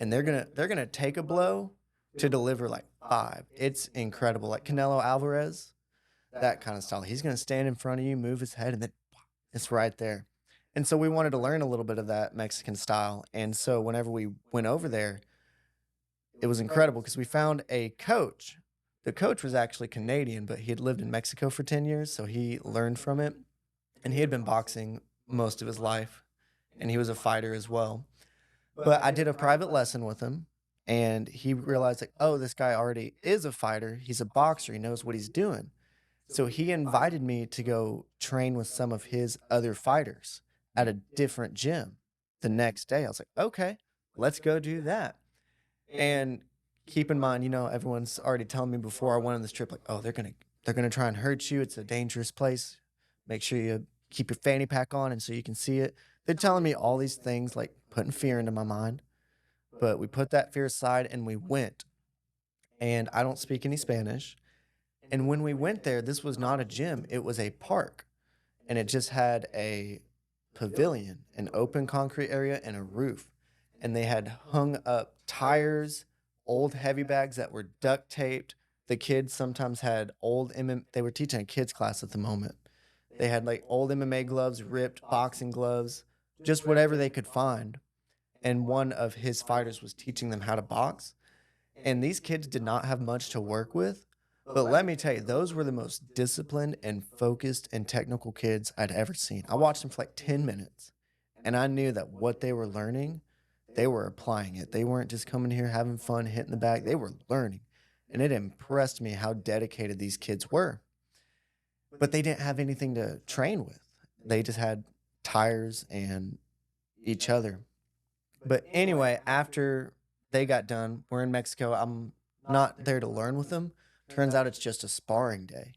and they're gonna take a blow to deliver like five. It's incredible. Like Canelo Alvarez, that kind of style. He's gonna stand in front of you, move his head, and then it's right there. And so we wanted to learn a little bit of that Mexican style. And so whenever we went over there, it was incredible because we found a coach. The coach was actually Canadian, but he had lived in Mexico for 10 years, so he learned from it. And he had been boxing most of his life, and he was a fighter as well. But I did a private lesson with him, and he realized, like, oh, this guy already is a fighter. He's a boxer. He knows what he's doing. So he invited me to go train with some of his other fighters at a different gym the next day. I was like, okay, let's go do that. And keep in mind, everyone's already telling me before I went on this trip, like, oh, they're gonna try and hurt you. It's a dangerous place. Make sure you keep your fanny pack on and so you can see it. They're telling me all these things, like putting fear into my mind. But we put that fear aside and we went. And I don't speak any Spanish. And when we went there, this was not a gym, it was a park. And it just had a pavilion, an open concrete area, and a roof. And they had hung up tires, old heavy bags that were duct taped. The kids sometimes had old they were teaching a kids class at the moment. They had like old MMA gloves, ripped boxing gloves, just whatever they could find. And one of his fighters was teaching them how to box. And these kids did not have much to work with. But let me tell you, those were the most disciplined and focused and technical kids I'd ever seen. I watched them for like 10 minutes, and I knew that what they were learning, they were applying it. They weren't just coming here having fun, hitting the bag. They were learning. And it impressed me how dedicated these kids were. But they didn't have anything to train with. They just had tires and each other. But anyway, after they got done, we're in Mexico. I'm not there to learn with them. Turns out it's just a sparring day.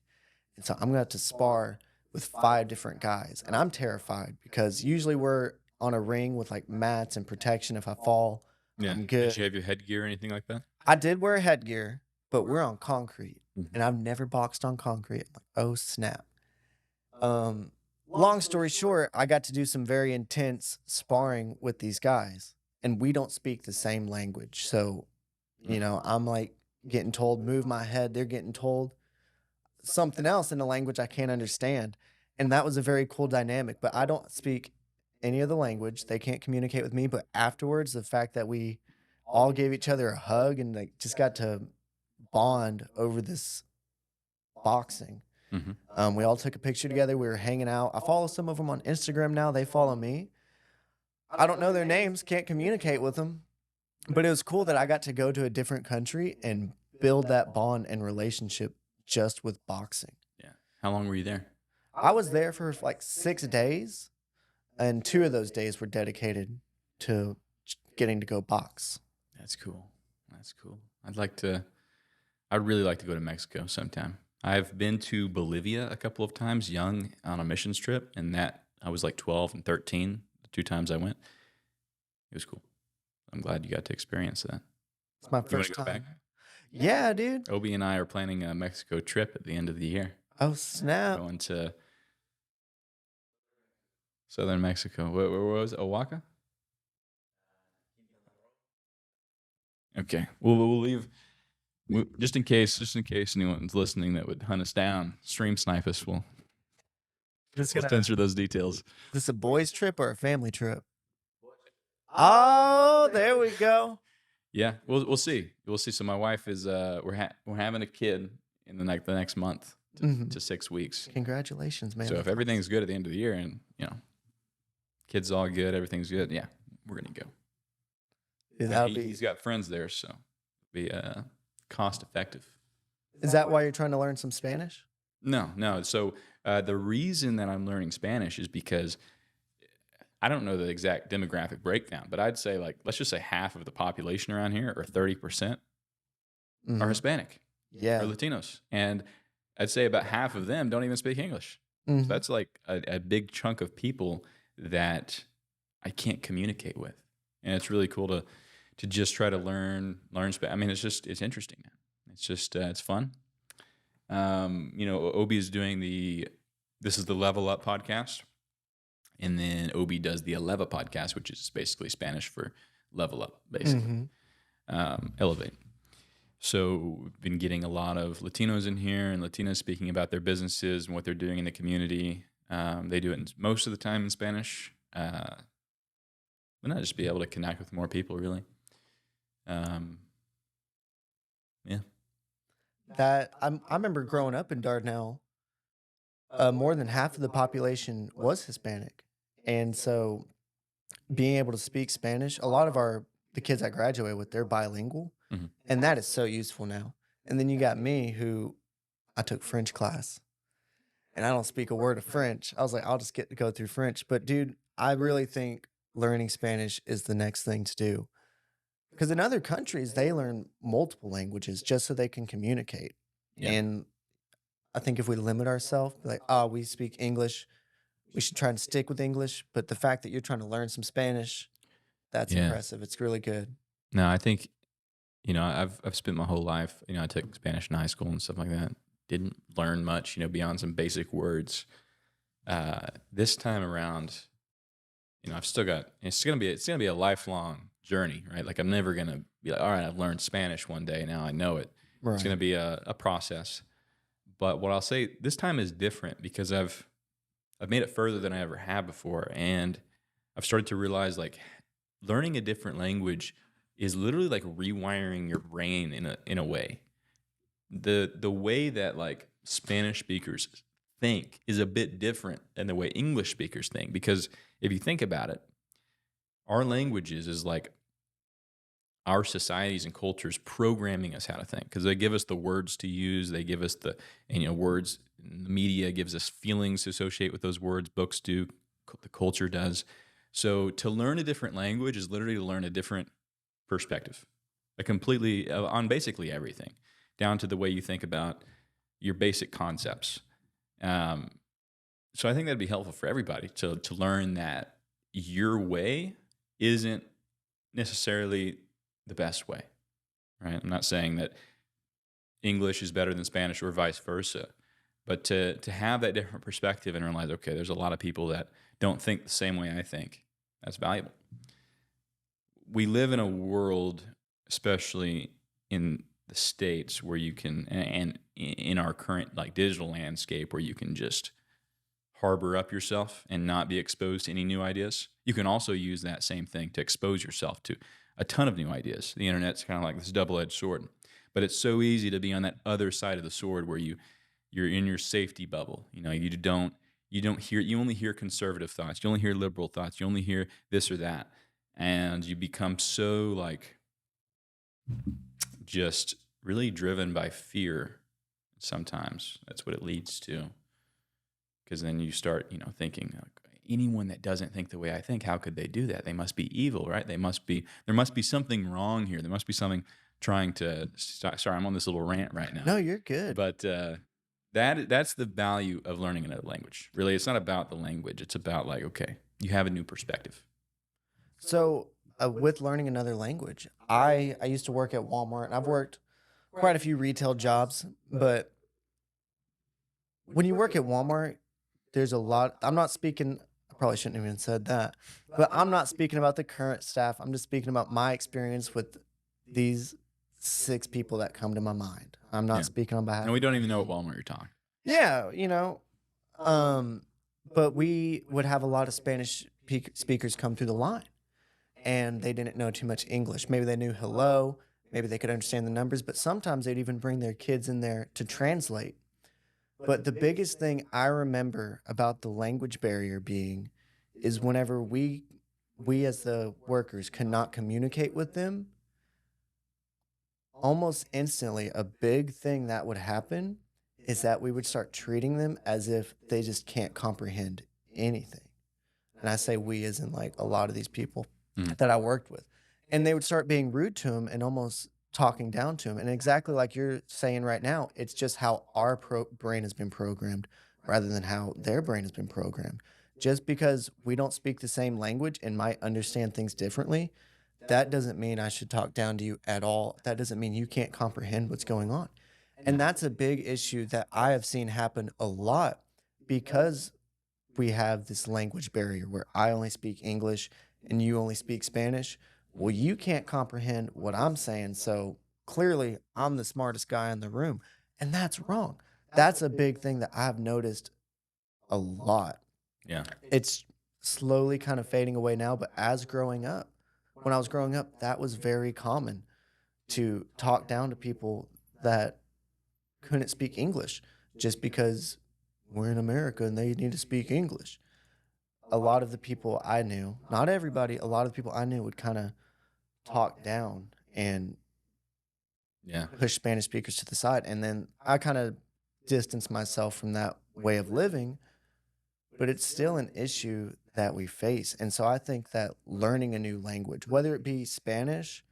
And so I'm going to have to spar with five different guys. And I'm terrified because usually we're on a ring with like mats and protection. If I fall, Yeah. I'm Did you good. have your headgear or anything like that? I did wear headgear, but we're on concrete. Mhm. And I've never boxed on concrete. I'm like, oh, snap. Um, long story short, I got to do some very intense sparring with these guys, and we don't speak the same language. So, I'm like getting told, move my head. They're getting told something else in a language I can't understand. And that was a very cool dynamic. But I don't speak any of the language. They can't communicate with me. But afterwards, the fact that we all gave each other a hug and like just got to bond over this boxing. Mm-hmm. We all took a picture together. We were hanging out. I follow some of them on Instagram now. They follow me. I don't know their names, can't communicate with them, but it was cool that I got to go to a different country and build that bond and relationship just with boxing. Yeah. How long were you there? I was there for like 6 days, and 2 of those days were dedicated to getting to go box. That's cool. That's cool. I'd really like to go to Mexico sometime. I've been to Bolivia a couple of times, young, on a missions trip, and that I was like 12 and 13, the 2 times I went. It was cool. I'm glad you got to experience that. It's my You wanna first go back? time. Yeah, dude. Obi and I are planning a Mexico trip at the end of the year. Oh, snap. Going to southern Mexico. Where was it? Oaxaca? Okay. We'll leave. Just in case anyone's listening that would hunt us down, stream snipe us. We'll censor those details. Is this a boys' trip or a family trip? Oh, there we go. Yeah, we'll see. We'll see. So my wife is we're having a kid in the next month to 6 weeks. Congratulations, man. So if everything's good at the end of the year and kids all good, everything's good, yeah, we're gonna go. He's got friends there, so it'll be cost effective. Is that why you're trying to learn some Spanish? No. So the reason that I'm learning Spanish is because I don't know the exact demographic breakdown, but I'd say let's just say half of the population around here, or 30%, are Hispanic, Yeah. or Latinos, and I'd say about half of them don't even speak English. So that's like a big chunk of people that I can't communicate with, and it's really cool to just try to learn Spanish. I mean, it's interesting, man. It's just it's fun. Obi is doing this is the Level Up podcast. And then Obi does the Eleva podcast, which is basically Spanish for level up, basically. Elevate. So we've been getting a lot of Latinos in here and Latinas speaking about their businesses and what they're doing in the community. They do it most of the time in Spanish. But not just be able to connect with more people, really. Yeah. I remember growing up in Dardanelle, more than half of the population was Hispanic. And so being able to speak Spanish, a lot of the kids I graduate with, they're bilingual. And that is so useful now. And then you got me, who I took French class, and I don't speak a word of French. I was like, I'll just get to go through French. But dude, I really think learning Spanish is the next thing to do. Because in other countries, they learn multiple languages just so they can communicate. Yeah. And I think if we limit ourselves, like, we speak English, we should try and stick with English. But the fact that you're trying to learn some Spanish, that's impressive. It's really good. No, I think, I've spent my whole life, I took Spanish in high school and stuff like that. Didn't learn much, beyond some basic words. This time around, I've still got, it's gonna be a lifelong journey, right? Like I'm never gonna be like, all right, I've learned Spanish one day, now I know it. Right. It's gonna be a process. But what I'll say this time is different because I've made it further than I ever have before, and I've started to realize like learning a different language is literally like rewiring your brain in a way. The way that like Spanish speakers think is a bit different than the way English speakers think, because if you think about it, our languages is like our societies and cultures programming us how to think, because they give us the words to use. They give us the words. The media gives us feelings to associate with those words. Books do. The culture does. So to learn a different language is literally to learn a different perspective, on basically everything, down to the way you think about your basic concepts. So I think that'd be helpful for everybody to learn that your way isn't necessarily the best way, right? I'm not saying that English is better than Spanish or vice versa, But to have that different perspective and realize, okay, there's a lot of people that don't think the same way I think. That's valuable. We live in a world, especially in the States, where you can, and in our current like digital landscape, where you can just harbor up yourself and not be exposed to any new ideas. You can also use that same thing to expose yourself to a ton of new ideas. The internet's kind of like this double-edged sword, but it's so easy to be on that other side of the sword where you're in your safety bubble. You only hear conservative thoughts, you only hear liberal thoughts, you only hear this or that, and you become so like just really driven by fear. Sometimes that's what it leads to, because then you start thinking like, anyone that doesn't think the way I think, how could they do that? They must be evil, right? There must be something wrong here. There must be something trying to. Sorry, I'm on this little rant right now. No, you're good. But that's the value of learning another language. Really, it's not about the language. It's about like, okay, you have a new perspective. So with learning another language, I used to work at Walmart, and I've worked quite a few retail jobs. But when you work at Walmart, there's a lot. I'm not speaking. I probably shouldn't have even said that, but I'm not speaking about the current staff. I'm just speaking about my experience with these 6 people that come to my mind. I'm not Yeah. speaking on behalf. And we don't even know what Walmart you're talking. Yeah, but we would have a lot of Spanish speakers come through the line, and they didn't know too much English. Maybe they knew hello, maybe they could understand the numbers, but sometimes they'd even bring their kids in there to translate. But the biggest thing I remember about the language barrier being is whenever we as the workers could not communicate with them, almost instantly a big thing that would happen is that we would start treating them as if they just can't comprehend anything. And I say we as in like a lot of these people that I worked with. And they would start being rude to them and almost talking down to them. And exactly like you're saying right now, it's just how our brain has been programmed rather than how their brain has been programmed. Just because we don't speak the same language and might understand things differently, that doesn't mean I should talk down to you at all. That doesn't mean you can't comprehend what's going on. And that's a big issue that I have seen happen a lot because we have this language barrier where I only speak English and you only speak Spanish. Well, you can't comprehend what I'm saying. So clearly I'm the smartest guy in the room. And that's wrong. That's a big thing that I've noticed a lot. Yeah. It's slowly kind of fading away now, but when I was growing up, that was very common to talk down to people that couldn't speak English just because we're in America and they need to speak English. A lot of the people I knew, not everybody, a lot of the people I knew would kind of talk down and Yeah. push Spanish speakers to the side. And then I kind of distanced myself from that way of living, but it's still an issue that we face. And so I think that learning a new language, whether it be Spanish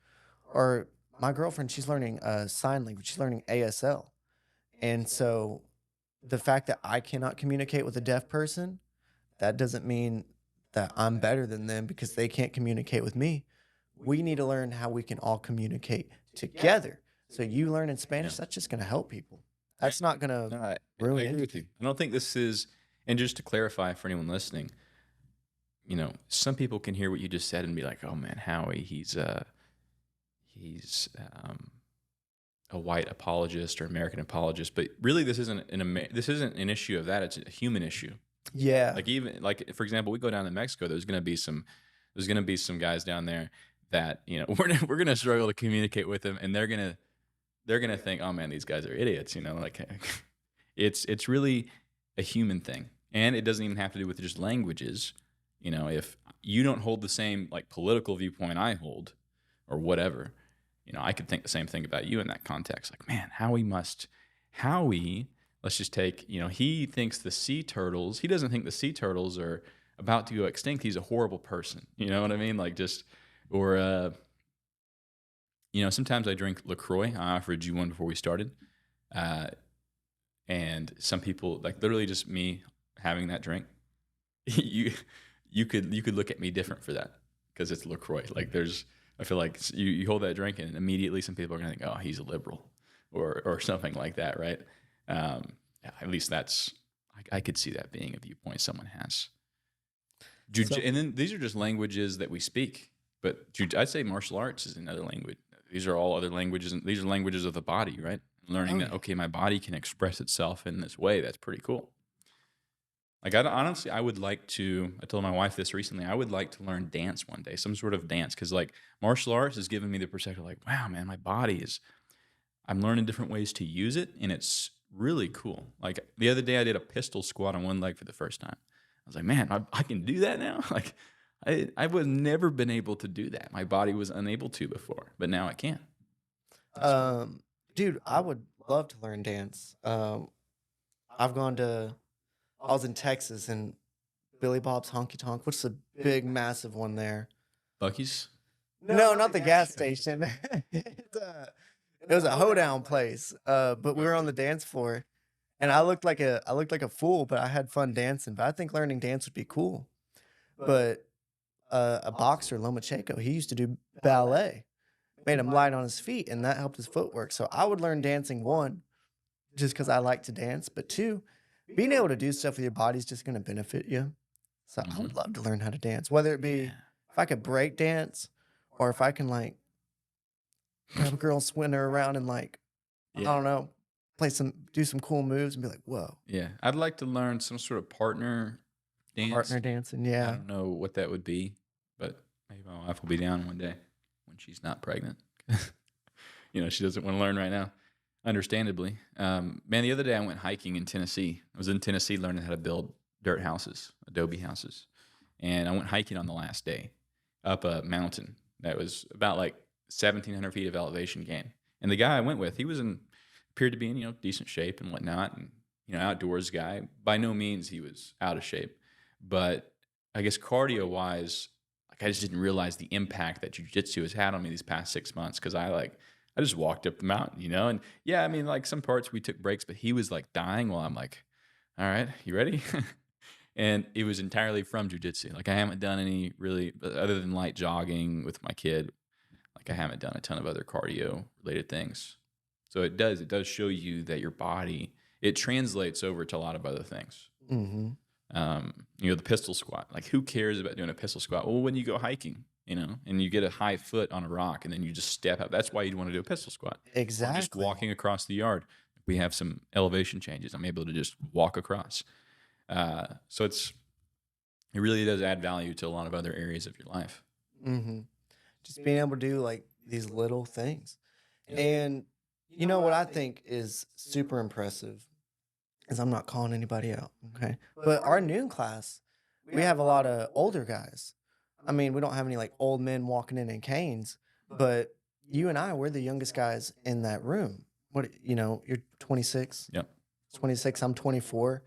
or my girlfriend, she's learning sign language, she's learning ASL. And so the fact that I cannot communicate with a deaf person, that doesn't mean that I'm better than them because they can't communicate with me. We need to learn how we can all communicate together. So you learn in Spanish, that's just going to help people. That's not going No, to I ruin agree it. with you. I don't think this is, and just to clarify for anyone listening, some people can hear what you just said and be like, "Oh man, Howie, he's a white apologist or American apologist." But really, this isn't an issue of that. It's a human issue. Yeah. Like for example, we go down to Mexico. There's gonna be some guys down there that we're gonna struggle to communicate with them, and they're gonna think, "Oh man, these guys are idiots." Like it's really a human thing, and it doesn't even have to do with just languages. If you don't hold the same like political viewpoint I hold, or whatever, I could think the same thing about you in that context. Like, man, Howie, let's just take, he thinks the sea turtles, he doesn't think the sea turtles are about to go extinct. He's a horrible person. You know what I mean? Like sometimes I drink LaCroix. I offered you one before we started. And some people, like literally just me having that drink, you could look at me different for that because it's LaCroix. Like I feel like you hold that drink and immediately some people are going to think, "Oh, he's a liberal," or something like that, right? Yeah, at least I could see that being a viewpoint someone has. So, And then these are just languages that we speak, but I'd say martial arts is another language. These are all other languages, and these are languages of the body, right? Learning oh that, yeah. okay, my body can express itself in this way. That's pretty cool. Like, honestly, I would like to. I told my wife this recently. I would like to learn dance one day, some sort of dance, because like martial arts has given me the perspective, like, wow, man, my body is. I'm learning different ways to use it, and it's really cool. Like the other day, I did a pistol squat on one leg for the first time. I was like, man, I can do that now. Like, I was never been able to do that. My body was unable to before, but now I can. Um, dude, I would love to learn dance. I've gone to. I was in Texas and Billy Bob's Honky Tonk. What's the big, massive one there? Bucky's. No, not the gas station. It was a hoedown place. But we were on the dance floor, and I looked like a fool, but I had fun dancing. But I think learning dance would be cool. But a boxer, Lomachenko, he used to do ballet, made him light on his feet, and that helped his footwork. So I would learn dancing, one, just because I like to dance, but two, being able to do stuff with your body is just going to benefit you. So I would love to learn how to dance, whether it be Yeah. if I could break dance or if I can like have a girl swing her around and like, I Yeah. don't know, do some cool moves and be like, whoa, Yeah. I'd like to learn some sort of partner dance. partner dancing. I Yeah. don't know what that would be, but maybe my wife will be down one day when she's not pregnant. She doesn't want to learn right now, understandably. Man, the other day I went hiking in Tennessee. I was in Tennessee learning how to build dirt houses, adobe houses. And I went hiking on the last day up a mountain that was about like 1,700 feet of elevation gain. And the guy I went with, appeared to be in, decent shape and whatnot. And, outdoors guy. By no means he was out of shape. But I guess cardio wise, like I just didn't realize the impact that jujitsu has had on me these past 6 months. Cause I just walked up the mountain, and yeah, I mean, like some parts we took breaks, but he was like dying while I'm like, all right, you ready? And it was entirely from jujitsu. Like I haven't done any really, other than light jogging with my kid. Like I haven't done a ton of other cardio related things. So it does show you that your body, it translates over to a lot of other things. Mm-hmm. The pistol squat. Like who cares about doing a pistol squat? Well, when you go hiking, and you get a high foot on a rock and then you just step up. That's why you'd want to do a pistol squat. Or just Exactly. walking across the yard. We have some elevation changes. I'm able to just walk across. So it really does add value to a lot of other areas of your life. Mm-hmm. Just being able to do like these little things. And you know what I think is super impressive is I'm not calling anybody out, okay? But our noon class, we have a lot of older guys. I mean, we don't have any like old men walking in canes, but you and I, we're the youngest guys in that room. You're 26, Yep. 26, I'm 24,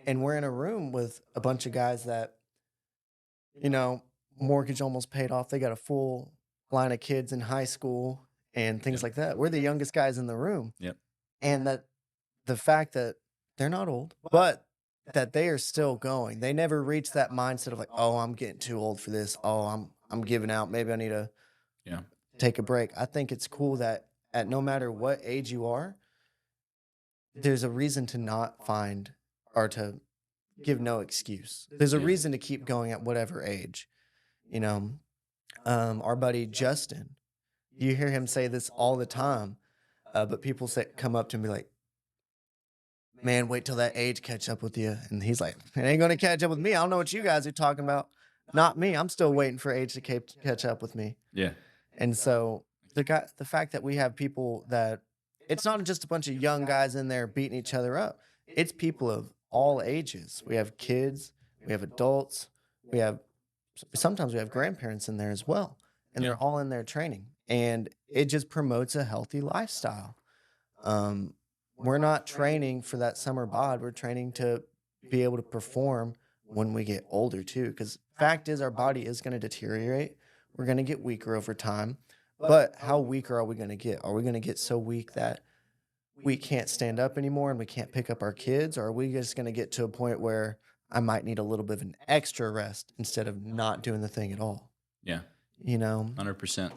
and we're in a room with a bunch of guys that, mortgage almost paid off. They got a full line of kids in high school and things Yep. like that. We're the youngest guys in the room. Yep. And that the fact that they're not old, but that they are still going. They never reach that mindset of like, oh, I'm getting too old for this. Oh, I'm giving out. Maybe I need to Yeah. take a break. I think it's cool that at no matter what age you are, there's a reason to not find or to give no excuse. There's a Yeah. reason to keep going at whatever age. Our buddy Justin, you hear him say this all the time, but people come up to him and be like, man, wait till that age catch up with you. And he's like, it ain't going to catch up with me. I don't know what you guys are talking about. Not me. I'm still waiting for age to catch up with me. Yeah. And so the fact that we have people that it's not just a bunch of young guys in there beating each other up. It's people of all ages. We have kids, we have adults, sometimes we have grandparents in there as well. And Yeah. they're all in there training. And it just promotes a healthy lifestyle. We're not training for that summer bod. We're training to be able to perform when we get older too. Because fact is, our body is going to deteriorate. We're going to get weaker over time. But how weak are we going to get? Are we going to get so weak that we can't stand up anymore and we can't pick up our kids? Or are we just going to get to a point where I might need a little bit of an extra rest instead of not doing the thing at all? Yeah. 100%.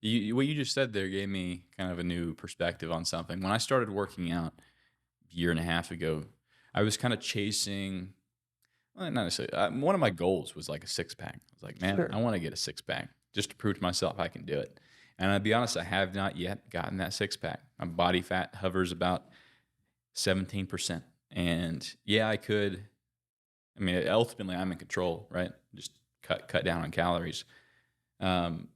What you just said there gave me kind of a new perspective on something. When I started working out, year and a half ago, I was kind of chasing, well, not necessarily, one of my goals was like a six pack. I was like, man, Sure. I want to get a six pack just to prove to myself I can do it. And I'll be honest, I have not yet gotten that six pack. My body fat hovers about 17%. And yeah, I could. I mean, ultimately, I'm in control, right? Just cut down on calories. Um,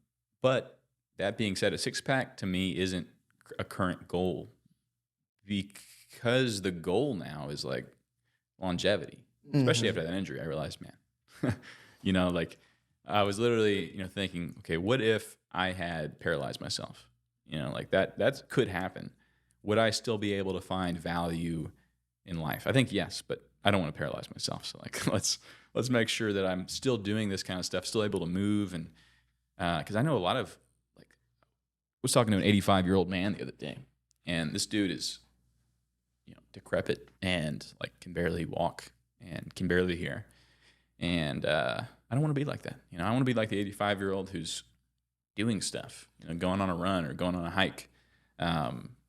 but that being said, a six pack to me isn't a current goal because the goal now is like longevity, especially Hmm. after that injury. I realized, man, like I was literally, thinking, okay, what if I had paralyzed myself? Like that could happen. Would I still be able to find value in life? I think yes, but I don't want to paralyze myself. So like, let's make sure that I'm still doing this kind of stuff, still able to move, and because I know a lot of like, I was talking to an 85-year-old man the other day, and this dude is, decrepit and like can barely walk and can barely hear, and I don't want to be like that. I want to be like the 85-year-old who's doing stuff, going on a run or going on a hike,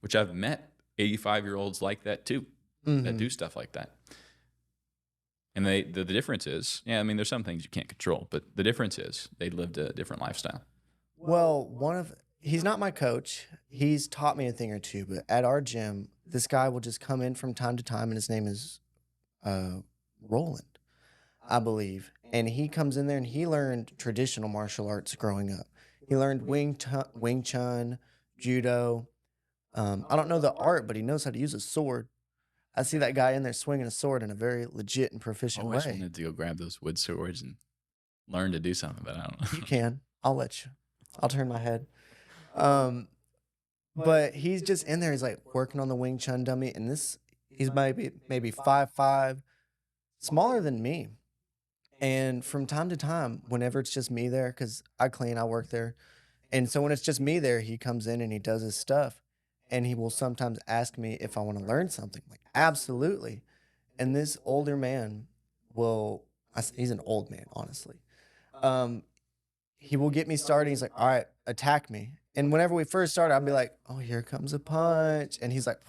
which I've met 85-year-olds like that too, that Hmm. do stuff like that. And the difference is, yeah, I mean, there's some things you can't control, but the difference is they lived a different lifestyle. Well, he's not my coach. He's taught me a thing or two, but at our gym, this guy will just come in from time to time, and his name is uh, Roland, I believe. And he comes in there and he learned traditional martial arts growing up. He learned Wing Chun, Judo. I don't know the art, but he knows how to use a sword. I see that guy in there swinging a sword in a very legit and I proficient always way. wanted to go grab those wood swords and learn to do something, but I You don't know. can. I'll let you. I'll turn my head. Um, but he's just in there. He's like working on the Wing Chun dummy, and he's maybe 5'5", smaller than me. And from time to time, whenever it's just me there, because I clean, I work there, and so when it's just me there, he comes in and he does his stuff, and he will sometimes ask me if I want to learn something. Like absolutely. And this older man will, he's an old man, honestly. Um, he will get me started. He's like, all right, attack me. And whenever we first started, I'd be like, oh, here comes a punch. And he's like,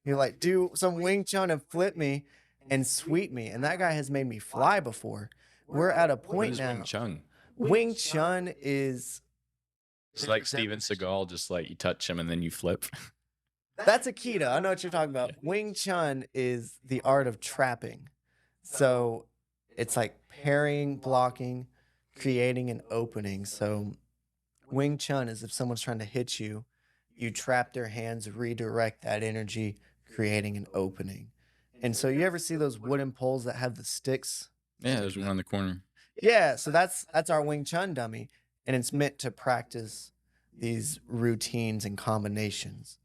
he'll like do some Wing Chun and flip me and sweep me. And that guy has made me fly before. We're at a What point is Wing now. Chun? Wing Chun is It's like Steven Seagal, just like you touch him and then you flip. that's Aikido. I know what you're talking about. Wing Chun is the art of trapping. So it's like parrying, blocking, creating an opening. So Wing Chun is if someone's trying to hit you, you trap their hands, redirect that energy, creating an opening. And so you ever see those wooden poles that have the sticks? Yeah, there's one in the corner. Yeah, so that's our Wing Chun dummy, and it's meant to practice these routines and combinations.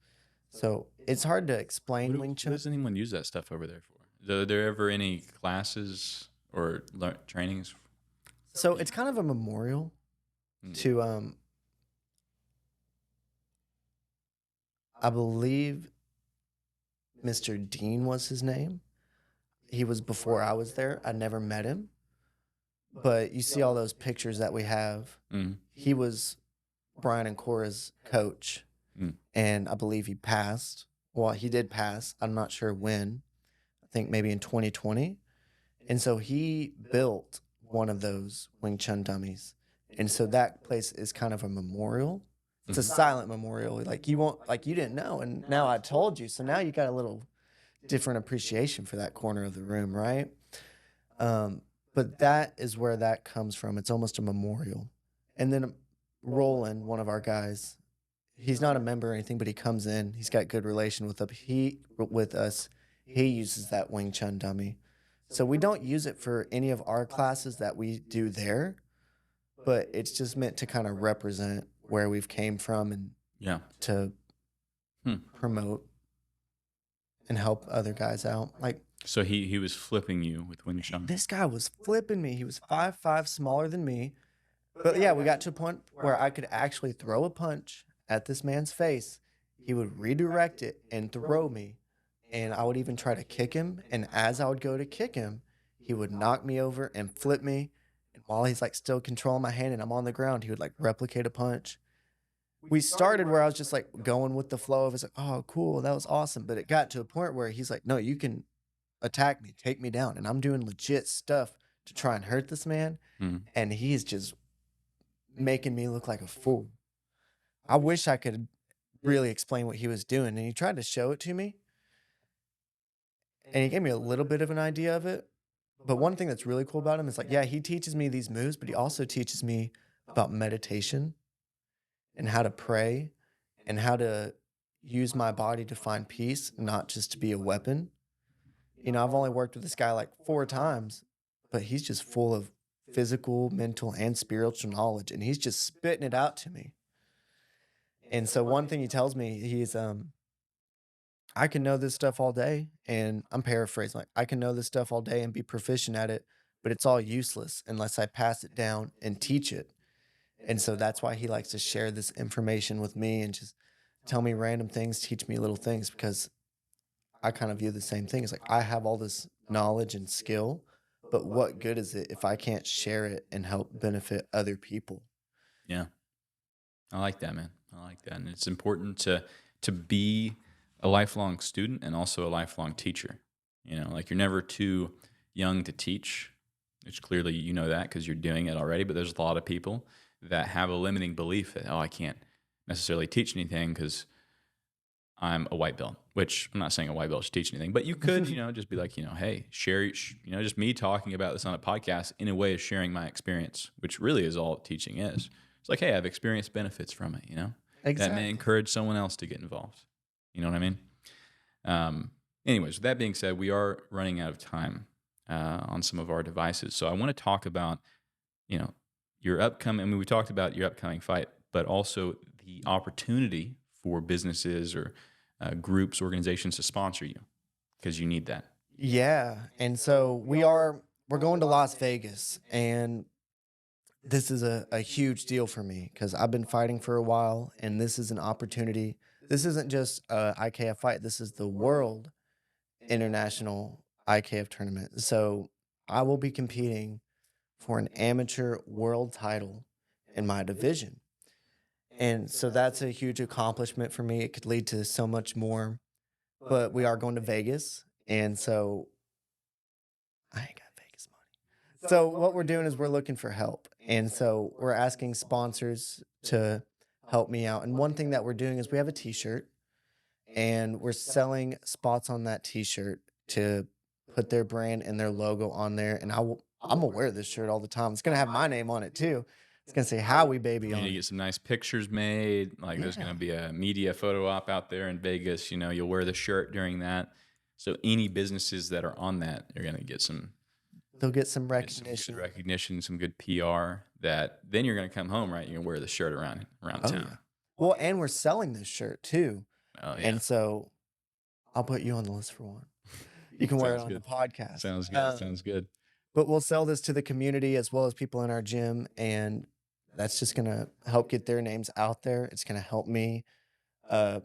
So it's hard to explain Wing What Chun. does anyone use that stuff over there for? Are there ever any classes or trainings? So it's kind of a memorial Hmm. to I believe Mr. Dean was his name. He was before I was there. I never met him. But you see all those pictures that we have. Mm. He was Brian and Cora's coach, Mm. and I believe he passed. Well, he did pass. I'm not sure when. I think maybe in 2020. And so he built one of those Wing Chun dummies. And so that place is kind of a memorial. It's a Mhm. silent memorial. Like you won't like you didn't know, and now I told you. So now you got a little different appreciation for that corner of the room, right? But that is where that comes from. It's almost a memorial. And then Roland, one of our guys, he's not a member or anything, but he comes in. He's got good relation with us. He uses that Wing Chun dummy. So we don't use it for any of our classes that we do there, but it's just meant to kind of represent where we've came from and Yeah. to Hmm. promote and help other guys out. Like So he was flipping you with Wing Chun. this guy was flipping me. He was 5'5", smaller than me. But yeah, we got to a point where I could actually throw a punch at this man's face. He would redirect it and throw me. And I would even try to kick him. And as I would go to kick him, he would knock me over and flip me. And while he's like still controlling my hand and I'm on the ground, he would like replicate a punch. we started where I was just like going with the flow of it's like, oh, cool, that was awesome. But it got to a point where he's like, no, you can attack me, take me down. And I'm doing legit stuff to try and hurt this man. Mhm. And he's just making me look like a fool. I wish I could really explain what he was doing. And he tried to show it to me. And he gave me a little bit of an idea of it. But one thing that's really cool about him is like, yeah, he teaches me these moves, but he also teaches me about meditation and how to pray and how to use my body to find peace, not just to be a weapon. You know, I've only worked with this guy like 4 times, but he's just full of physical, mental, and spiritual knowledge. And he's just spitting it out to me. And so one thing he tells me, I can know this stuff all day. And I'm paraphrasing, like, I can know this stuff all day and be proficient at it, but it's all useless unless I pass it down and teach it. And so that's why he likes to share this information with me and just tell me random things, teach me little things, because I kind of view the same thing. It's like I have all this knowledge and skill, but what good is it if I can't share it and help benefit other people? Yeah. I like that, man. I like that. And it's important to be a lifelong student and also a lifelong teacher. You know, like you're never too young to teach, which clearly you know that because you're doing it already. But there's a lot of people that have a limiting belief that, oh, I can't necessarily teach anything because I'm a white belt, which I'm not saying a white belt should teach anything, but you could, just be like, hey, share, just me talking about this on a podcast in a way is sharing my experience, which really is all teaching is. It's like, hey, I've experienced benefits from it, that may encourage someone else to get involved. You know what I mean? Anyways, with that being said, we are running out of time on some of our devices. So I want to talk about, your upcoming, we talked about your upcoming fight, but also the opportunity for businesses or groups, organizations to sponsor you because you need that. Yeah. And so we're going to Las Vegas, and this is a huge deal for me because I've been fighting for a while, and this is an opportunity. This isn't just a IKF fight. This is the World International IKF tournament. So I will be competing for an amateur world title in my division. And so that's a huge accomplishment for me. It could lead to so much more. But we are going to Vegas. And so I ain't got Vegas money. So what we're doing is we're looking for help. And so we're asking sponsors to help me out. And one thing that we're doing is we have a t-shirt, and we're selling spots on that t-shirt to put their brand and their logo on there. And I'm gonna wear this shirt all the time. It's gonna have my name on it too. It's gonna say Howie baby You on need to it. get some nice pictures made. Like there's going to be a media photo op out there in Vegas. You'll wear the shirt during that. So any businesses that are on that, you're going to get some They'll get some good recognition. recognition, some good PR. That then you're going to come home, right? You're going to wear the shirt around Oh town. yeah. Well, and we're selling this shirt too. Oh yeah, And so I'll put you on the list for one. You can wear it sounds on the good. podcast. Sounds good. Sounds good. But we'll sell this to the community as well as people in our gym, and that's just gonna help get their names out there. It's gonna help me uh,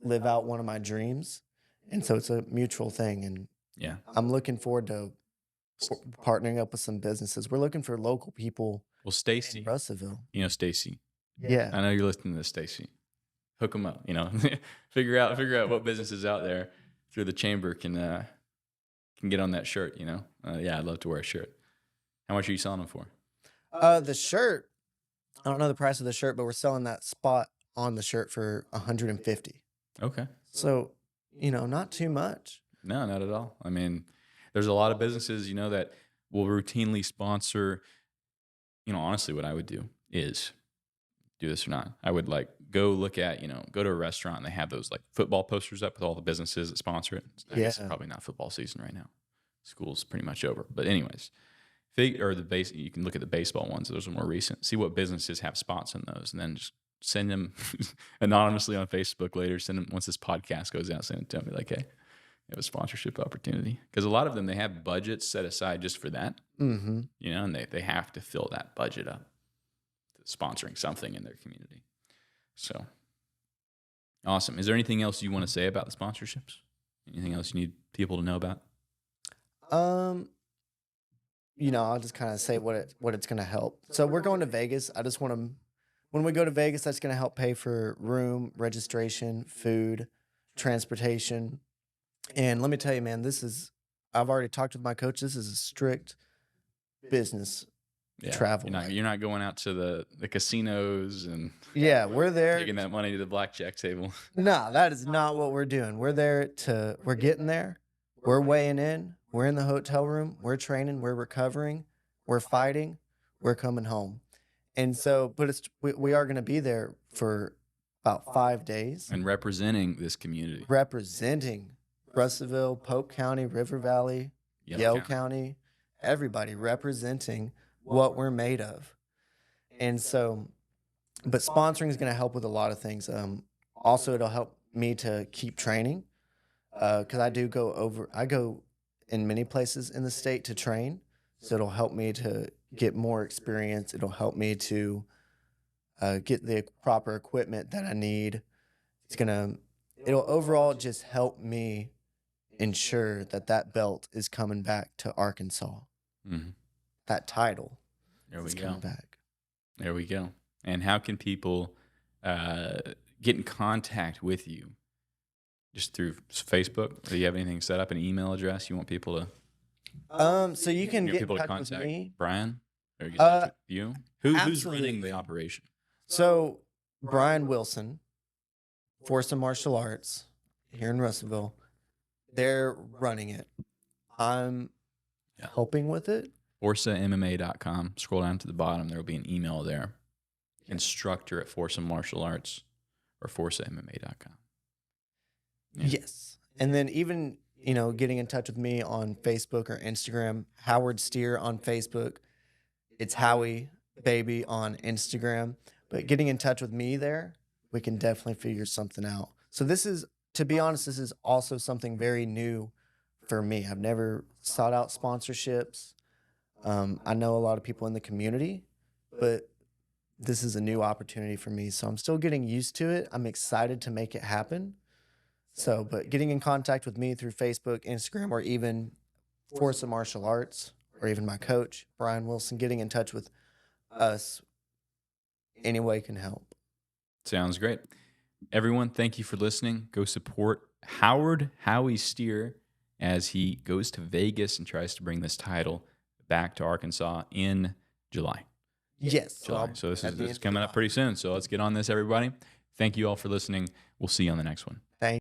live out one of my dreams, and so it's a mutual thing. And Yeah. I'm looking forward to partnering up with some businesses. We're looking for local people Well, in Stacy, Russellville. Stacy. Yeah. I know you're listening to this, Stacy. Hook them up. Figure out what businesses out there through the chamber can get on that shirt. Yeah, I'd love to wear a shirt. How much are you selling them for? The shirt. I don't know the price of the shirt, but we're selling that spot on the shirt for 150. Okay. So, not too much. No, not at all. I mean, there's a lot of businesses, that will routinely sponsor. Honestly, what I would do is do this or not. I would go look at, go to a restaurant and they have those like football posters up with all the businesses that sponsor it. I guess it's probably not football season right now. School's pretty much over. But anyways, you can look at the baseball ones. Those are more recent. See what businesses have spots in those, and then just send them anonymously on Facebook later. Send them once this podcast goes out. Send it to me like, hey, you have a sponsorship opportunity, because a lot of them they have budgets set aside just for that. Mm-hmm. And they have to fill that budget up to sponsoring something in their community. So awesome. Is there anything else you want to say about the sponsorships? Anything else you need people to know about? I'll just kind of say what it's going to help. So we're going to Vegas. I just want when we go to Vegas, that's going to help pay for room, registration, food, transportation. And let me tell you, man, I've already talked with my coach. This is a strict business Yeah, travel. you're not going out to the casinos and Yeah, we're there. taking that money to the blackjack table. No, that is not what we're doing. We're getting there. We're weighing in. We're in the hotel room. We're training. We're recovering. We're fighting. We're coming home. And so, but we are going to be there for about 5 days, And representing this community. representing Russellville, Polk County, River Valley, Yale County, everybody representing what we're made of. And so, but sponsoring is going to help with a lot of things. Also, it'll help me to keep training because I go in many places in the state to train. So it'll help me to get more experience. It'll help me to get the proper equipment that I need. It'll overall just help me ensure that belt is coming back to Arkansas. Mm-hmm. That title There is we coming go. back. There we go. And how can people get in contact with you? Just through Facebook? Do you have anything set up, an email address you want people to? So you can get in people to touch with contact me. Brian, or get in touch with you. Who's absolutely. running the operation? So Brian Wilson, Force Martial Arts here in Russellville, they're running it. I'm helping with it. ForsaMMA.com. Scroll down to the bottom. There will be an email there. Instructor at Forsa Martial Arts or ForsaMMA.com. Yeah. Yes. And then even, getting in touch with me on Facebook or Instagram, Howard Steer on Facebook. It's Howie Baby on Instagram. But getting in touch with me there, we can definitely figure something out. So to be honest, this is also something very new for me. I've never sought out sponsorships. I know a lot of people in the community, but this is a new opportunity for me. So I'm still getting used to it. I'm excited to make it happen. So, but getting in contact with me through Facebook, Instagram, or even Forza Martial Arts, or even my coach, Brian Wilson, getting in touch with us any way can help. Sounds great. Everyone, thank you for listening. Go support Howie Steer as he goes to Vegas and tries to bring this title back to Arkansas in July. Yes. July. So this is coming up pretty soon. So let's get on this, everybody. Thank you all for listening. We'll see you on the next one. Thank